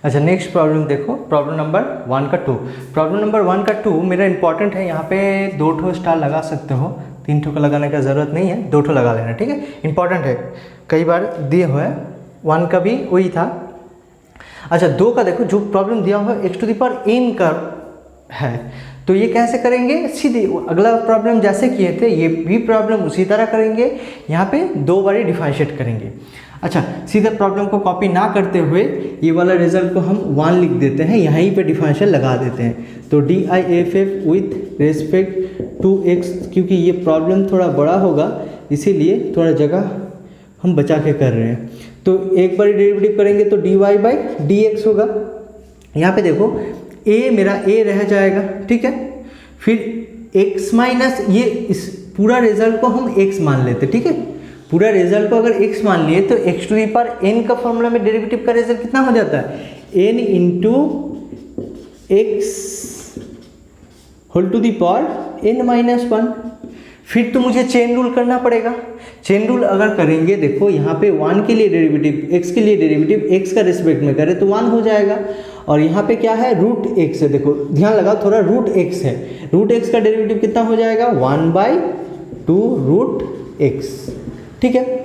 अच्छा नेक्स्ट प्रॉब्लम देखो, प्रॉब्लम नंबर 1 का 2। प्रॉब्लम नंबर 1 का 2 मेरा इंपॉर्टेंट है, यहाँ पे 2 ठो स्टार लगा सकते हो, 3 ठो का लगाने का ज़रूरत नहीं है, 2 ठो लगा लेना, ठीक है। इंपॉर्टेंट है, कई बार दिए हुए हैं, 1 का भी वही था। अच्छा 2 का देखो, जो प्रॉब्लम दिया हुआ है x⁴n का है, तो ये कैसे करेंगे, सीधे अगला प्रॉब्लम जैसे किए थे ये भी प्रॉब्लम उसी तरह करेंगे, यहाँ पे 2 बारी डिफरेंशिएट करेंगे। अच्छा सीधे प्रॉब्लम को कॉपी ना करते हुए ये वाला रिजल्ट को हम 1 लिख देते हैं, यहीं पे डिफरेंशियल लगा देते हैं। तो DIFF with respect to x, क्योंकि ये प्रॉब्लम थोड़ा बड़ा होगा इसीलिए थोड़ा जगह हम बचा के कर रहे हैं। तो एक बार डेरिवेटिव करेंगे तो dy/dx होगा। यहाँ पे देखो a मेरा a रह जाएगा, ठीक है। फिर x माइनस ये इस पूरा रिजल्ट को हम x मान लेते, ठीक है। पूरा रिजल्ट को अगर x मान लिए तो x⁴n का फॉर्मूला में डेरिवेटिव का रिजल्ट कितना हो जाता है, n into x whole to the power n-1। फिर तो मुझे चेन रूल करना पड़ेगा। चेन रूल अगर करेंगे, देखो यहाँ पे 1 के लिए डेरिवेटिव, x के लिए डेरिवेटिव x का रिस्पेक्ट में करें तो 1 हो जाएगा, और यहाँ पे क्या है √x है, देखो ध्यान लगाओ थोड़ा, √x है, √x का डेरिवेटिव कितना हो जाएगा 1/2 √x, ठीक है।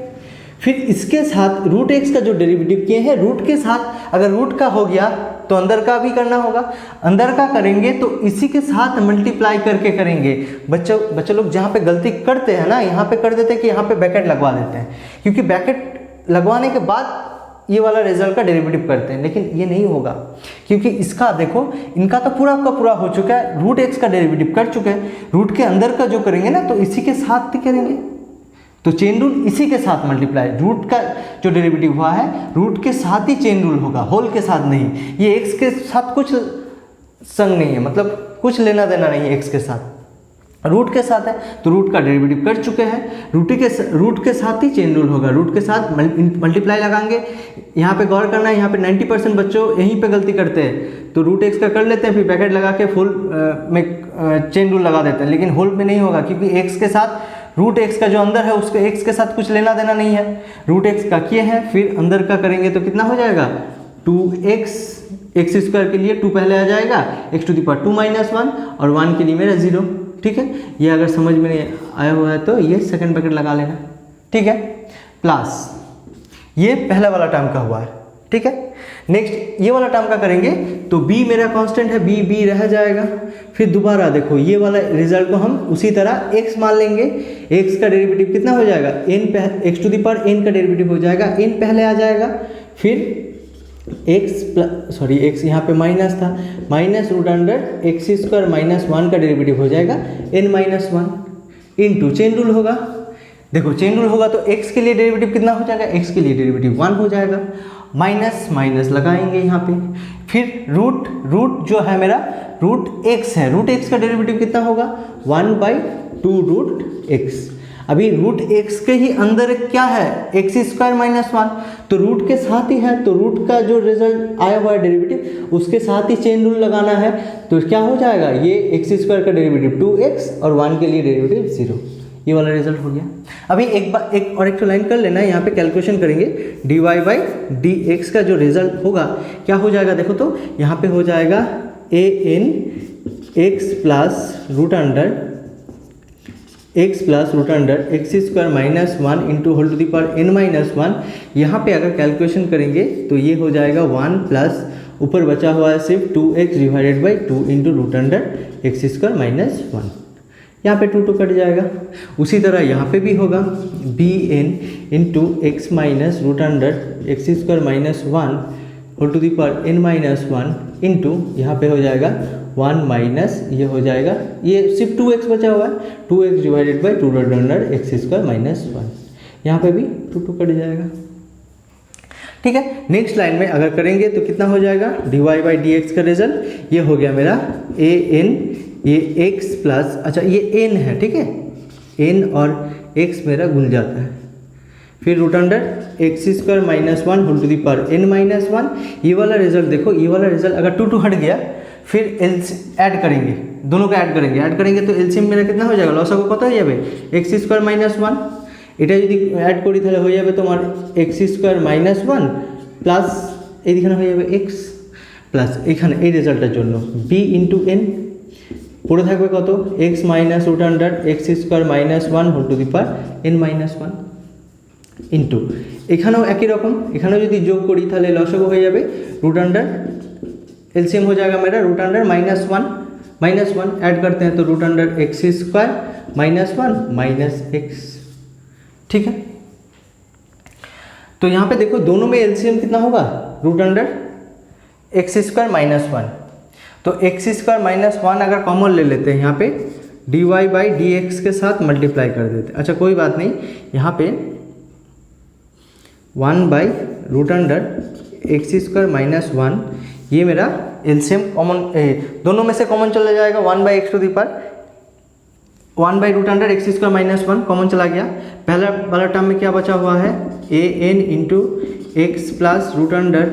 फिर इसके साथ √x का जो डेरिवेटिव किए हैं, रूट के साथ अगर रूट का हो गया तो अंदर का भी करना होगा, अंदर का करेंगे तो इसी के साथ मल्टीप्लाई करके करेंगे। बच्चे लोग जहाँ पे गलती करते हैं ना, यहाँ पे कर देते हैं कि यहाँ पे ब्रैकेट लगवा देते हैं, क्योंकि ब्रैकेट लगवाने के बाद ये वाला रिजल्ट का डेरिवेटिव करते हैं, लेकिन ये नहीं होगा, क्योंकि इसका देखो इनका तो पूरा का पूरा हो चुका है, √x का डेरिवेटिव कर चुके हैं, रूट के अंदर का जो करेंगे ना तो इसी के साथ ही करेंगे। तो चेन रूल इसी के साथ मल्टीप्लाई, रूट का जो डेरिवेटिव हुआ है रूट के साथ ही चेन रूल होगा, होल के साथ नहीं। ये x के साथ कुछ संग नहीं है, मतलब कुछ लेना देना नहीं है x के साथ, रूट के साथ है तो रूट का डेरिवेटिव कर चुके हैं, रूट के साथ ही चेन रूल होगा, रूट के साथ मल्टीप्लाई लगाएंगे। यहाँ पे गौर करना है, यहाँ पे 90% बच्चों यहीं पे गलती करते हैं, तो √x का कर लेते हैं, फिर ब्रैकेट लगा के फुल में चेन रूल लगा देते हैं, लेकिन होल में नहीं होगा, क्योंकि x के साथ √x का जो अंदर है उसके x के साथ कुछ लेना देना नहीं है। √x का किए हैं, फिर अंदर का करेंगे तो कितना हो जाएगा 2x, x² के लिए 2 पहले आ जाएगा, x⁻2-1 और 1 के लिए मेरा 0, ठीक है। ये अगर समझ में नहीं आया हुआ है तो ये सेकंड ब्रैकेट लगा लेना, ठीक है, प्लस ये पहला वाला टर्म का हुआ है, ठीक है। नेक्स्ट ये वाला टर्म का करेंगे तो b मेरा कांस्टेंट है, b रह जाएगा। फिर दोबारा देखो ये वाला रिजल्ट को हम उसी तरह x मान लेंगे, x का डेरिवेटिव कितना हो जाएगा x⁴n का डेरिवेटिव हो जाएगा, n पहले आ जाएगा, फिर x यहाँ पे माइनस था, माइनस √x² - 1 का डेरिवेटिव हो जाएगा n-1 इंटू चेन रूल होगा। देखो चेन रूल होगा तो x के लिए डेरिवेटिव कितना हो जाएगा, x के लिए डेरिवेटिव 1 हो जाएगा, माइनस माइनस लगाएंगे यहाँ पे, फिर रूट जो है मेरा √x है, √x का डेरिवेटिव कितना होगा 1/2 √x। अभी √x के ही अंदर क्या है x² - 1, तो रूट के साथ ही है, तो रूट का जो रिजल्ट आया हुआ है डेरिवेटिव उसके साथ ही चेन रूल लगाना है, तो क्या हो जाएगा ये x² का डेरिवेटिव 2x और 1 के लिए डेरिवेटिव 0, ये वाला रिजल्ट हो गया। अभी एक लाइन कर लेना, यहाँ पे कैलकुलेशन करेंगे, dy/dx का जो रिजल्ट होगा क्या हो जाएगा, देखो तो यहाँ पे हो जाएगा an x plus root under x² - 1 into whole to the power n-1। यहाँ पे अगर कैलकुलेशन करेंगे तो ये हो जाएगा 1 प्लस ऊपर बचा हुआ है सिर्फ 2x/2 into root under x² - 1, यहाँ पे 2 कट जाएगा। उसी तरह यहाँ पे भी होगा bn into x minus root under x² - 1 whole to the power n-1 into यहाँ पे हो जाएगा 1 माइनस ये हो जाएगा, ये सिर्फ 2x बचा हुआ है, 2x/2 रूट अंडर x² - 1, यहाँ पे भी 2 कट जाएगा, ठीक है। नेक्स्ट लाइन में अगर करेंगे तो कितना हो जाएगा dy/dx का रिजल्ट ये हो गया मेरा an, ये x प्लस, अच्छा ये n है, ठीक है, n और x मेरा घुल जाता है, फिर root under x² - 1 whole to the power n-1। ये वाला रिजल्ट देखो, ये वाला रिजल्ट अगर 2 हट गया फिर ऐड करेंगे दोनों को ऐड करेंगे तो एलसीएम मेरा कितना हो जाएगा, लसागु কত হয়ে যাবে x স্কয়ার মাইনাস 1, এটা যদি অ্যাড করি তাহলে হয়ে যাবে তোমার x স্কয়ার মাইনাস 1 প্লাস এইখানে হয়ে যাবে x প্লাস এখানে এই রেজাল্টের জন্য b ইনটু n পড়ে থাকবে কত x minus root under x square minus 1 whole to the power n minus 1 into এখানেও একই রকম, এখানেও যদি যোগ করি তাহলে লসাগু হয়ে যাবে रूट अंडर एलसीएम हो जाएगा मेरा root under minus one add करते हैं तो root under x square minus 1 minus x. ठीक है, तो यहाँ पे देखो दोनों में एलसीएम कितना होगा root under x square minus 1, तो एक्स स्क्वायर माइनस 1 अगर कॉमन ले लेते हैं यहाँ पे d Y by D x के साथ मल्टीप्लाई कर देते हैं। अच्छा कोई बात नहीं, यहाँ पे 1 by root under x square minus 1 ये मेरा एलसीएम कॉमन दोनों में से कॉमन चला जाएगा 1 by x to the power 1 by root under x square minus 1 common चला गया। पहला वाला टर्म में क्या बचा हुआ है ए N into x plus root under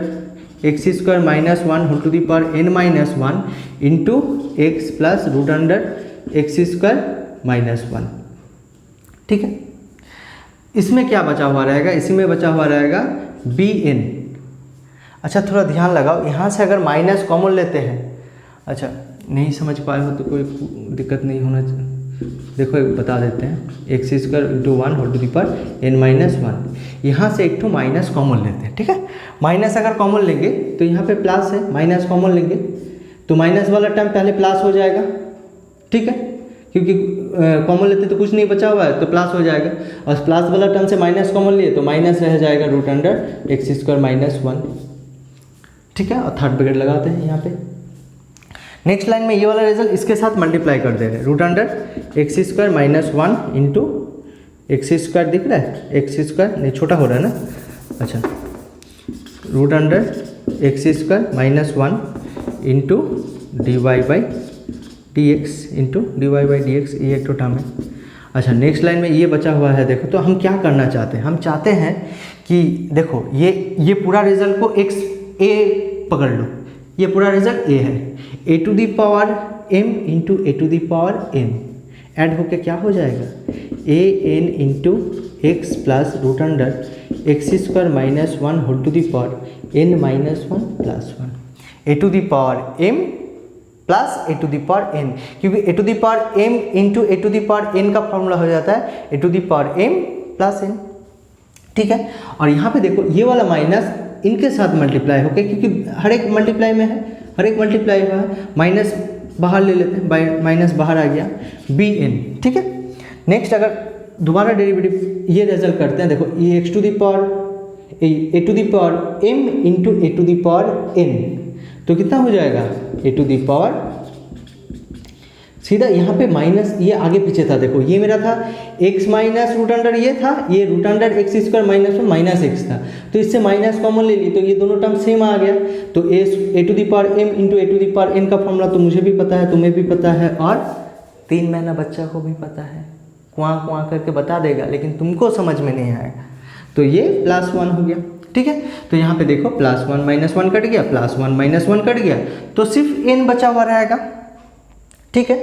x square minus 1 whole to the power N minus 1 into x plus root under x square minus 1। ठीक है, इसमें क्या बचा हुआ रहेगा, इसी में बचा हुआ रहेगा बी एन। अच्छा थोड़ा ध्यान लगाओ, यहाँ से अगर माइनस कॉमन लेते हैं, अच्छा नहीं समझ पाए हो तो कोई दिक्कत नहीं होना चाहिए, देखो एक बता देते हैं x square into 1 whole to the power N minus 1, यहाँ से एक तो माइनस कॉमन लेते हैं। ठीक है, माइनस अगर कॉमन लेंगे तो यहाँ पे प्लस है, माइनस कॉमन लेंगे तो माइनस वाला टर्म पहले प्लस हो जाएगा। ठीक है, क्योंकि कॉमन लेते तो कुछ नहीं बचा हुआ है तो प्लस हो जाएगा, और प्लस वाला टर्म से माइनस कॉमन लिए तो माइनस रह जाएगा root under x square minus 1। ठीक है, और थर्ड ब्रैकेट लगाते हैं यहाँ पे। नेक्स्ट लाइन में ये वाला रिजल्ट इसके साथ मल्टीप्लाई कर दे रहे हैं root under x square minus 1 into x square दिख रहा है, एक्स स्क्वायर नहीं छोटा हो रहा है ना, अच्छा root under x square minus 1 into d Y by D x into d Y by D x, ये एक तो टर्म है। अच्छा नेक्स्ट लाइन में ये बचा हुआ है, देखो तो हम क्या करना चाहते हैं, हम चाहते हैं कि देखो ये पूरा रिजल्ट को एक्स ए पकड़ लो, ये पूरा रिजल्ट ए है, A to the power M into A to the power N add होके क्या हो जाएगा A N into x plus root under x square minus 1 whole to the power N minus 1 plus 1 A to the power M plus A to the power N, क्योंकि A to the power M into A to the power N का फॉर्मूला हो जाता है A to the power M plus n. ठीक है, और यहाँ पे देखो ये वाला माइनस इनके साथ मल्टीप्लाई होके, क्योंकि हर एक मल्टीप्लाई में है, हर एक मल्टीप्लाई हुआ है, माइनस बाहर ले लेते हैं, माइनस बाहर आ गया बी एन। ठीक है, नेक्स्ट अगर दोबारा डेरिवेटिव ये रिजल्ट करते हैं, देखो ये x to the power a to the power M into A to the power N तो कितना हो जाएगा ए टू दी पावर सीधा यहाँ पे माइनस, ये आगे पीछे था, देखो ये मेरा था x माइनस रूट अंडर ये था, ये root under x square minus में माइनस एक्स था, तो इससे माइनस कॉमन ले ली तो ये दोनों टर्म सेम आ गया, तो A to the power M into A to the power N का फॉर्मूला तो मुझे भी पता है, तुम्हें भी पता है, और 3 महीना बच्चा को भी पता है, कुआं कुआं करके बता देगा, लेकिन तुमको समझ में नहीं आएगा, तो ये +1 हो गया। ठीक है, तो यहाँ पे देखो +1 माइनस 1 कट गया, +1 माइनस 1 कट गया, तो सिर्फ n बचा हुआ रहेगा। ठीक है,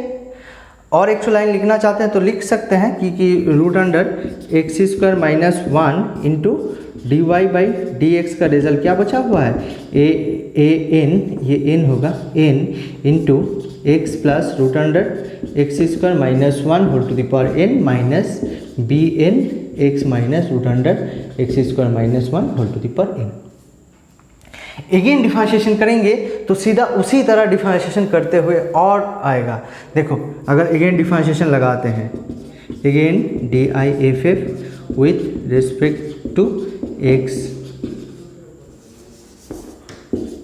और एक लाइन लिखना चाहते हैं तो लिख सकते हैं कि root under x square minus 1 into d Y by D x का रिजल्ट क्या बचा हुआ है ए एन, ये एन होगा n into x plus root under x square minus 1 whole to the power N minus b n x minus root under x square minus 1 whole to the power n. Again differentiation करेंगे तो सीधा उसी तरह डिफरेंशिएशन करते हुए और आएगा। देखो अगर अगेन डिफरेंशिएशन लगाते हैं, again D I F F with respect to x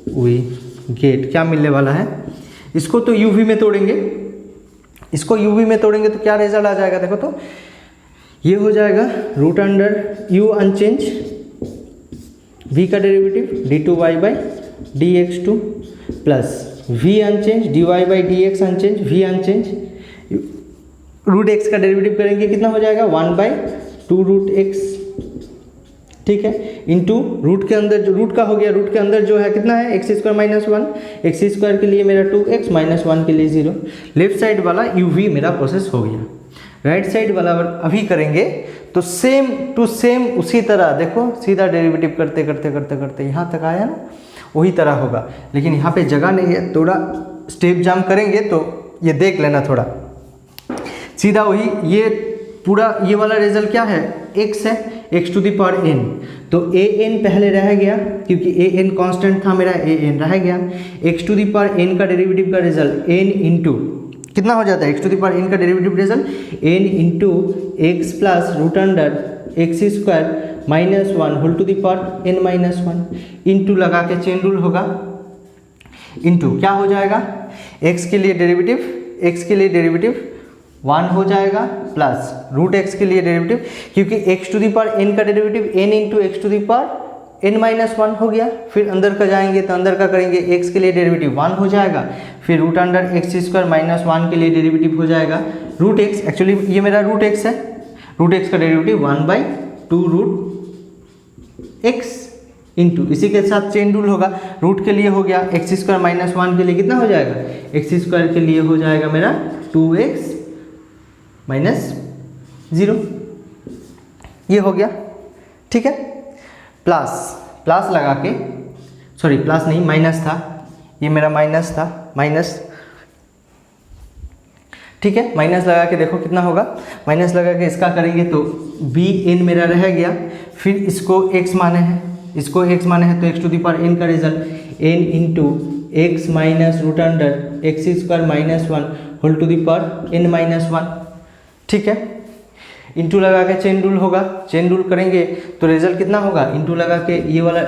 we get क्या मिलने वाला है, इसको तो यूवी में तोड़ेंगे, इसको यूवी में तोड़ेंगे तो क्या रिजल्ट आ जाएगा, देखो तो ये हो जाएगा root under u unchange v का derivative d2y by D x two plus v unchange dy by D x unchange v unchange root x का डेरिवेटिव करेंगे कितना हो जाएगा 1 बाई 2 रूट x। ठीक है, इंटू रूट के अंदर जो रूट का हो गया, रूट के अंदर जो है कितना है x square minus one, x square के लिए मेरा 2x माइनस वन के लिए 0। लेफ्ट साइड वाला uv मेरा प्रोसेस हो गया। राइट साइड वाला अभी करेंगे तो सेम टू सेम उसी तरह, देखो सीधा डेरिवेटिव करते करते करते करते यहाँ तक आया ना, वही तरह होगा। लेकिन यहाँ पे जगह नहीं है, थोड़ा स्टेप जाम करेंगे तो ये देख लेना थोड़ा सीधा वही। ये पूरा ये वाला रिजल्ट क्या है, x है, x to the power n, तो a n पहले रह गया क्योंकि a n कांस्टेंट था मेरा, a n रह गया। x to the power n का डेरिवेटिव का रिजल्ट n इंटू कितना हो जाता है, x to the power n का derivative result n into x plus root under x square minus one whole to the power n minus one, into लगा के चेन रूल होगा, इंटू क्या हो जाएगा, x के लिए डेरिवेटिव 1 हो जाएगा प्लस रूट एक्स के लिए डेरिवेटिव, क्योंकि x to the power n का derivative n into x to the power n minus one हो गया। फिर अंदर का जाएंगे तो अंदर का करेंगे, x के लिए डेरिवेटिव 1 हो जाएगा, फिर root under x square minus one के लिए डेरिवेटिव हो जाएगा रूट एक्स, एक्चुअली ये मेरा रूट एक्स है, रूट एक्स का डेरिवेटिव 1/2 रूट एक्स, इंटू इसी के साथ चेन रूल होगा, रूट के लिए हो गया एक्स स्क्वायर माइनस वन के लिए कितना हो जाएगा, एक्स स्क्वायर के लिए हो जाएगा मेरा 2x माइनस 0, ये हो गया। ठीक है, प्लस लगा के, सॉरी प्लस नहीं माइनस था, ये मेरा माइनस था, माइनस, ठीक है, माइनस लगा के देखो कितना होगा, माइनस लगा के इसका करेंगे तो बी एन मेरा रह गया, फिर इसको x माने हैं, इसको x माने हैं तो x to the power n का result n into x minus root under x square minus one whole to the power n minus one. ठीक है, इंटू लगा के चेन रूल होगा, चेन रूल करेंगे तो रिजल्ट कितना होगा, इंटू लगा के ये वाला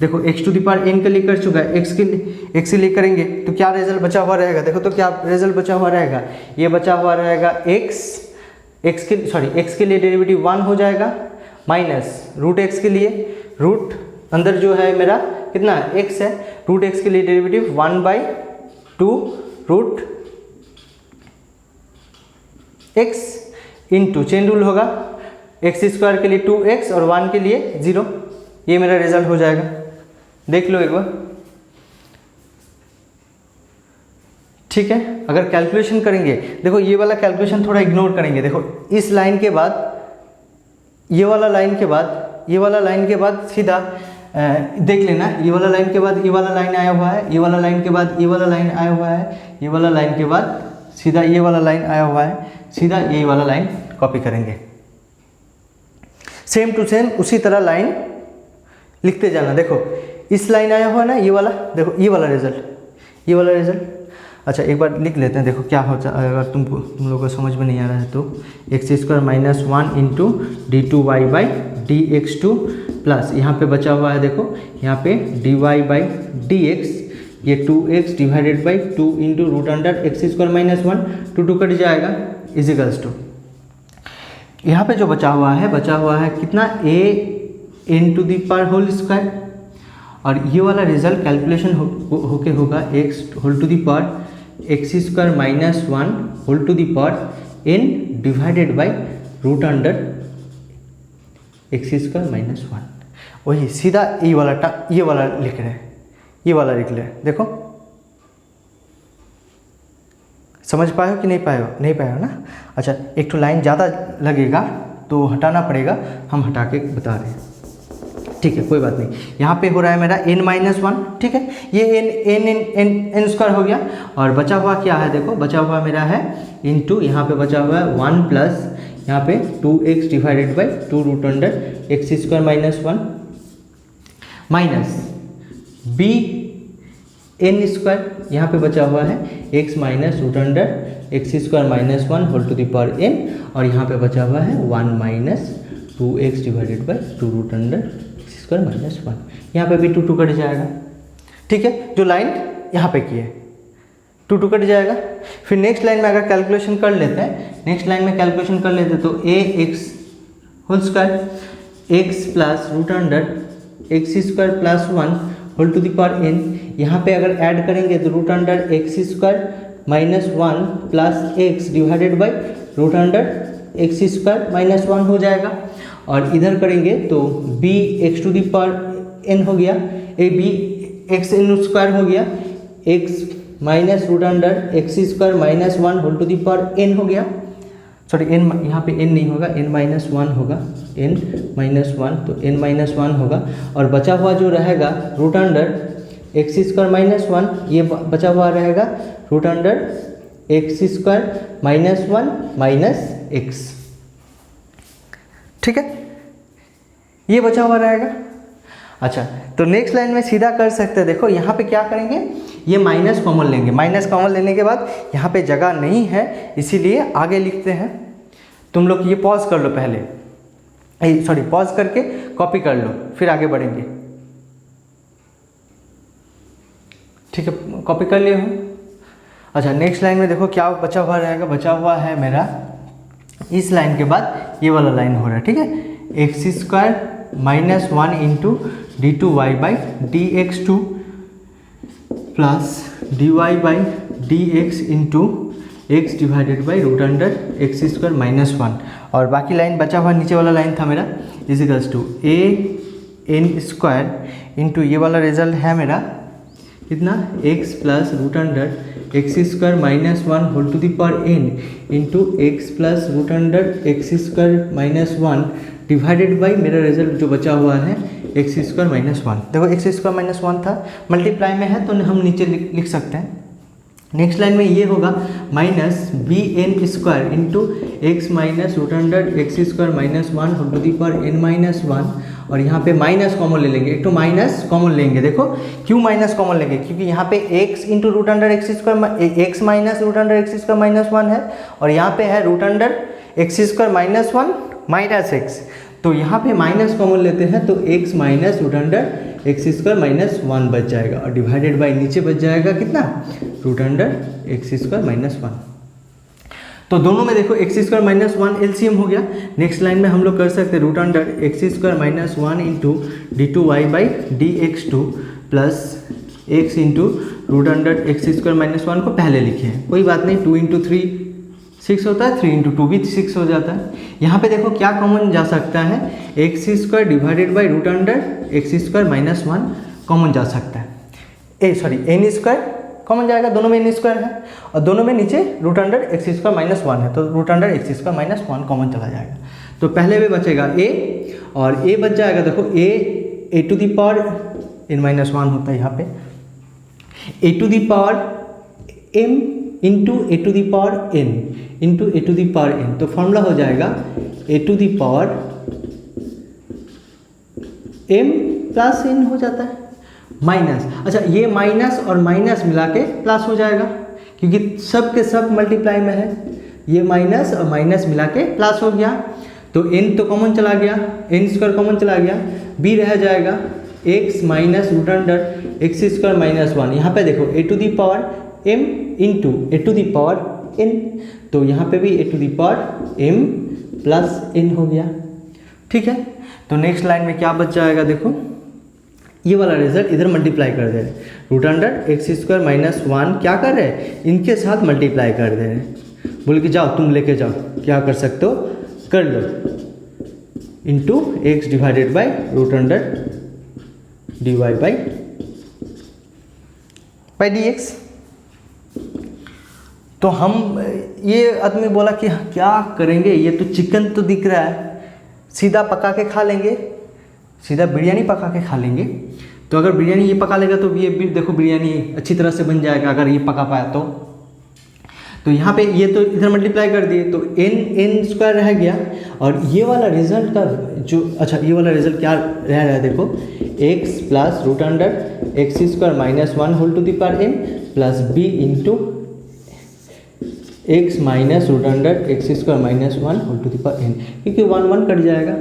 देखो x to the power n के लिए कर चुका है, x के लिए करेंगे तो क्या रिजल्ट बचा हुआ रहेगा, देखो तो क्या रिजल्ट बचा हुआ रहेगा, ये बचा हुआ रहेगा x के लिए डेरिवेटिव 1 हो जाएगा माइनस रूट एक्स के लिए, रूट अंदर जो है मेरा कितना x है, रूट एक्स के लिए derivative 1/2 root x into chain rule होगा, एक्स स्क्वायर के लिए 2x और 1 के लिए 0, ये मेरा रिजल्ट हो जाएगा। देख लो एक बार, ठीक है। अगर कैलकुलेशन करेंगे, देखो ये वाला कैलकुलेशन थोड़ा इग्नोर करेंगे, देखो इस लाइन के बाद ये वाला लाइन के बाद ये वाला लाइन के बाद सीधा देख लेना, ये वाला लाइन के बाद ये वाला लाइन आया हुआ है, ये वाला लाइन के बाद ये वाला लाइन आया हुआ है, ये वाला लाइन के बाद सीधा ये वाला लाइन आया हुआ है, सीधा ये वाला लाइन कॉपी करेंगे, सेम टू सेम उसी तरह लाइन लिखते जाना। देखो इस लाइन आया हुआ है ना, ये वाला, देखो ये वाला रिजल्ट, अच्छा एक बार लिख लेते हैं, देखो क्या होता है। अगर तुम लोगों को समझ में नहीं आ रहा है तो x square minus one into d two y by D x two plus यहाँ पे बचा हुआ है, देखो यहाँ पे d Y by D x, ये 2x divided by 2 into root under x square minus one, 2 cut जाएगा इजिकल्स टू, यहाँ पे जो बचा हुआ है कितना a into the power whole square, और ये वाला रिजल्ट कैलकुलेशन होके होगा x whole to the power x square minus one whole to the power n divided by root under x square minus one. वही सीधा ये वाला लिख रहे हैं, ये वाला लिख ले, देखो समझ पाए हो कि नहीं पाए हो ना। अच्छा एक तो लाइन ज़्यादा लगेगा तो हटाना पड़ेगा, हम हटा के बता रहे हैं, ठीक है कोई बात नहीं। यहाँ पे हो रहा है मेरा n माइनस वन, ठीक है, ये n स्क्वायर हो गया, और बचा हुआ क्या है, देखो बचा हुआ मेरा है इंटू यहाँ पे बचा हुआ है 1 प्लस यहाँ पे 2x divided by 2 root under x square minus one minus b n square, यहाँ पे बचा हुआ है x minus root under x square minus one whole to the power n, और यहाँ पे बचा हुआ है 1 minus 2x divided by 2 root under x square minus one, यहाँ पे भी 2 कट जाएगा, ठीक है। जो लाइन यहाँ पे की है 2 कट जाएगा। फिर नेक्स्ट लाइन में अगर कैलकुलेशन कर लेते हैं, तो a x whole square x plus root under x square plus one whole to the power n, यहाँ पे अगर ऐड करेंगे तो root under x square minus one plus x divided by root under x square minus one हो जाएगा, और इधर करेंगे तो b x to the power n हो गया, a b x n square हो गया, x minus root under x square minus one whole to the power n हो गया, सॉरी एन यहाँ पे एन नहीं होगा, एन माइनस वन होगा, एन माइनस वन, तो एन माइनस वन होगा। और बचा हुआ जो रहेगा root under x square minus one, ये बचा हुआ रहेगा root under x square minus one minus x, ठीक है, ये बचा हुआ रहेगा। अच्छा, तो नेक्स्ट लाइन में सीधा कर सकते हैं। देखो यहाँ पे क्या करेंगे, ये माइनस कॉमन लेंगे, माइनस कॉमन लेने के बाद यहाँ पे जगह नहीं है इसीलिए आगे लिखते हैं। तुम लोग ये पॉज कर लो पहले, सॉरी पॉज करके कॉपी कर लो, फिर आगे बढ़ेंगे, ठीक है, कॉपी कर लिए हो। अच्छा, नेक्स्ट लाइन में देखो क्या बचा हुआ रहेगा, बचा हुआ है मेरा इस लाइन के बाद ये वाला लाइन हो रहा है, ठीक है, x square minus one into d two y by D x two plus d Y by D x into x divided by root under x square minus one. और बाकी लाइन बचा हुआ नीचे वाला लाइन था मेरा equals to a n square into ये वाला रिजल्ट है मेरा कितना, x plus root under x square minus one whole to the power N into x plus root under x square minus one divided by मेरा रिजल्ट जो बचा हुआ है एक्स स्क्वायर माइनस वन। देखो एक्स स्क्वायर माइनस वन था, मल्टीप्लाई में है तो हम नीचे लिख सकते हैं। नेक्स्ट लाइन में ये होगा minus b n square into x minus root under x square minus one whole to the power N minus one, और यहाँ पे माइनस कॉमन ले लेंगे, एक तो माइनस कॉमन लेंगे। देखो क्यों माइनस कॉमन लेंगे, क्योंकि यहाँ पे x into root under x square x minus root under x square minus one है, और यहाँ पे है root under x square minus one minus x, तो यहाँ पे माइनस कॉमन लेते हैं तो x minus root under x square minus one बच जाएगा, और डिवाइडेड बाई नीचे बच जाएगा कितना, root under x square minus one. तो दोनों में देखो x square minus one LCM हो गया। नेक्स्ट लाइन में हम लोग कर सकते हैं root under x square minus one into d two y by D x two plus x into root under x square minus one को पहले लिखे हैं, कोई बात नहीं, टू इंटू थ्री सिक्स होता है, थ्री इंटू टू भी सिक्स हो जाता है। यहाँ पे देखो क्या कॉमन जा सकता है, x square divided by root under x square minus one common जा सकता है, एन स्क्वायर कॉमन जाएगा, दोनों में एन स्क्वायर है और दोनों में नीचे root under x square minus one है, तो root under x square minus one common चला जाएगा। तो पहले में बचेगा ए, और ए बच जाएगा, देखो A to the power N minus one होता है यहाँ पे, A to the power M into A to the power N into A to the power N, तो फॉर्मूला हो जाएगा A to the power M plus N हो जाता है माइनस, अच्छा ये माइनस और माइनस मिला के प्लस हो जाएगा क्योंकि सब के सब मल्टीप्लाई में है, ये माइनस और माइनस मिला के प्लस हो गया, तो n तो कॉमन चला गया, एन स्क्वायर कॉमन चला गया, b रह जाएगा x minus root under x square minus one. यहाँ पे देखो A to the power m into A to the power n, तो यहाँ पे भी A to the power m plus n हो गया, ठीक है। तो नेक्स्ट लाइन में क्या बच जाएगा, देखो ये वाला रिजल्ट इधर मल्टीप्लाई कर दे रहे, root under x square minus one क्या कर रहे हैं, इनके साथ मल्टीप्लाई कर दे रहे, बोल के जाओ तुम लेके जाओ, क्या कर सकते हो कर लो, into x divided by root under d Y by D x. तो हम ये आदमी बोला कि क्या करेंगे, ये तो चिकन तो दिख रहा है, सीधा पका के खा लेंगे, सीधा बिरयानी पका के खा लेंगे। तो अगर बिरयानी ये पका लेगा तो ये भी देखो बिरयानी अच्छी तरह से बन जाएगा अगर ये पका पाया तो यहाँ पे ये तो इधर मल्टीप्लाई कर दिए तो एन स्क्वायर रह गया, और ये वाला रिजल्ट का जो अच्छा ये वाला रिजल्ट क्या रह रहा है, देखो x plus root under x square minus one whole to the power n plus B into x minus root under x square minus one whole to the power N, क्योंकि वन वन कट जाएगा,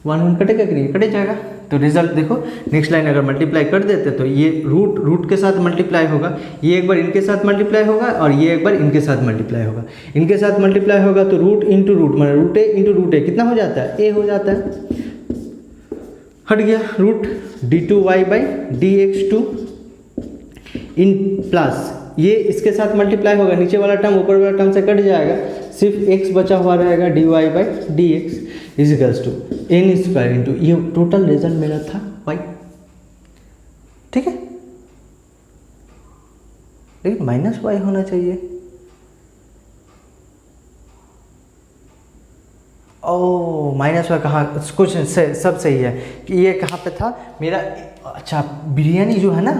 वन वन कटेगा कि नहीं, कटे जाएगा। तो रिजल्ट देखो नेक्स्ट लाइन अगर मल्टीप्लाई कर देते तो ये रूट के साथ मल्टीप्लाई होगा, ये एक बार इनके साथ मल्टीप्लाई होगा और ये एक बार इनके साथ मल्टीप्लाई होगा, इनके साथ मल्टीप्लाई होगा तो रूट इंटू रूट मतलब रूट ए इंटू रूट ए कितना हो जाता है, ए हो जाता है, हट गया root d two y by D x two इन प्लस ये इसके साथ मल्टीप्लाई होगा, नीचे वाला टर्म ऊपर वाला टर्म से कट जाएगा, सिर्फ x बचा हुआ रहेगा, dy by D x equals to n square into, ये टोटल रिजल्ट मेरा था y, ठीक है। लेकिन माइनस वाई होना चाहिए। ओ माइनस वाई कहाँ, कुछ सब सही है कि ये कहाँ पे था मेरा। अच्छा बिरयानी जो है ना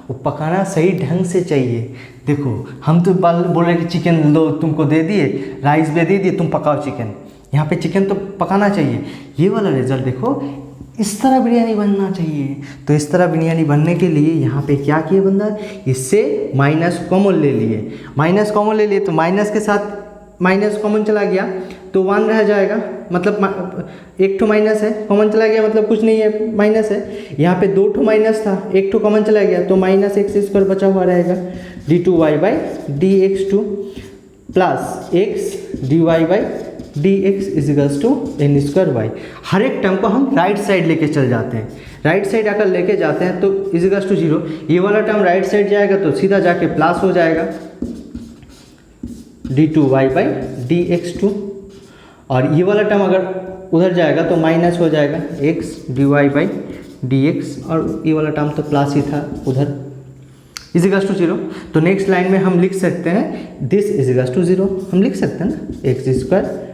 वो पकाना सही ढंग से चाहिए। देखो हम तो बोल रहे कि चिकन लो तुमको दे दिए, राइस भी दे दिए, तुम पकाओ चिकन। यहाँ पे चिकन तो पकाना चाहिए। ये वाला रिजल्ट देखो इस तरह बिरयानी बनना चाहिए। तो इस तरह बिरयानी बनने के लिए यहाँ पे क्या किए बंदा, इससे माइनस कॉमन ले लिए। माइनस कॉमन ले लिए तो माइनस के साथ माइनस कॉमन चला गया तो 1 रह जाएगा, मतलब एक ठो माइनस है, कॉमन चला गया मतलब कुछ नहीं है, माइनस है। यहाँ पे 2 ठो माइनस था, एक ठो कॉमन चला गया तो माइनस एक्स स्क्वायर बचा हुआ रहेगा, d2y by D x two plus x d Y by D x equals to n square y. हर एक टर्म को हम राइट साइड लेके चल जाते हैं। राइट साइड अगर लेके जाते हैं तो इजिकल्स टू 0, ये वाला टर्म राइट साइड जाएगा तो सीधा जाके प्लस हो जाएगा d2y by D x to, और ये वाला टर्म अगर उधर जाएगा तो माइनस हो जाएगा x dy by D x, और ये वाला टर्म तो प्लस ही था उधर, इजिकल्स टू 0। तो नेक्स्ट लाइन में हम लिख सकते हैं दिस इजिकल्स टू 0, हम लिख सकते हैं ना x square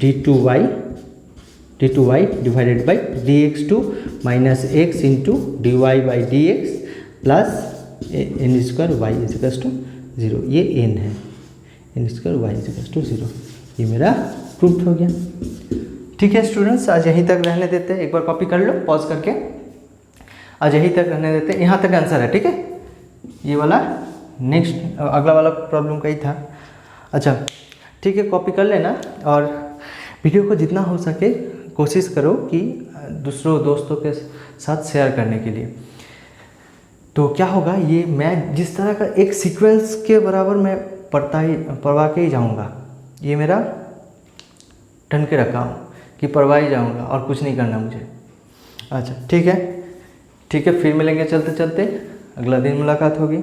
d2y divided by D x two minus x into d Y by D x plus n square y equals to 0। ये n है, n square y equals to 0। ये मेरा प्रूफ हो गया। ठीक है स्टूडेंट्स, आज यहीं तक रहने देते हैं। एक बार कॉपी कर लो पॉज करके, आज यहीं तक रहने देते हैं। यहाँ तक आंसर है, ठीक है। ये वाला नेक्स्ट अगला वाला प्रॉब्लम का ही था। अच्छा ठीक है, कॉपी कर लेना और वीडियो को जितना हो सके कोशिश करो कि दूसरों दोस्तों के साथ शेयर करने के लिए। तो क्या होगा, ये मैं जिस तरह का एक सीक्वेंस के बराबर मैं पढ़वा के ही जाऊँगा। ये मेरा टन के रखा हूँ कि पढ़वा ही जाऊँगा और कुछ नहीं करना मुझे। अच्छा ठीक है, ठीक है, फिर मिलेंगे चलते चलते, अगला दिन मुलाकात होगी।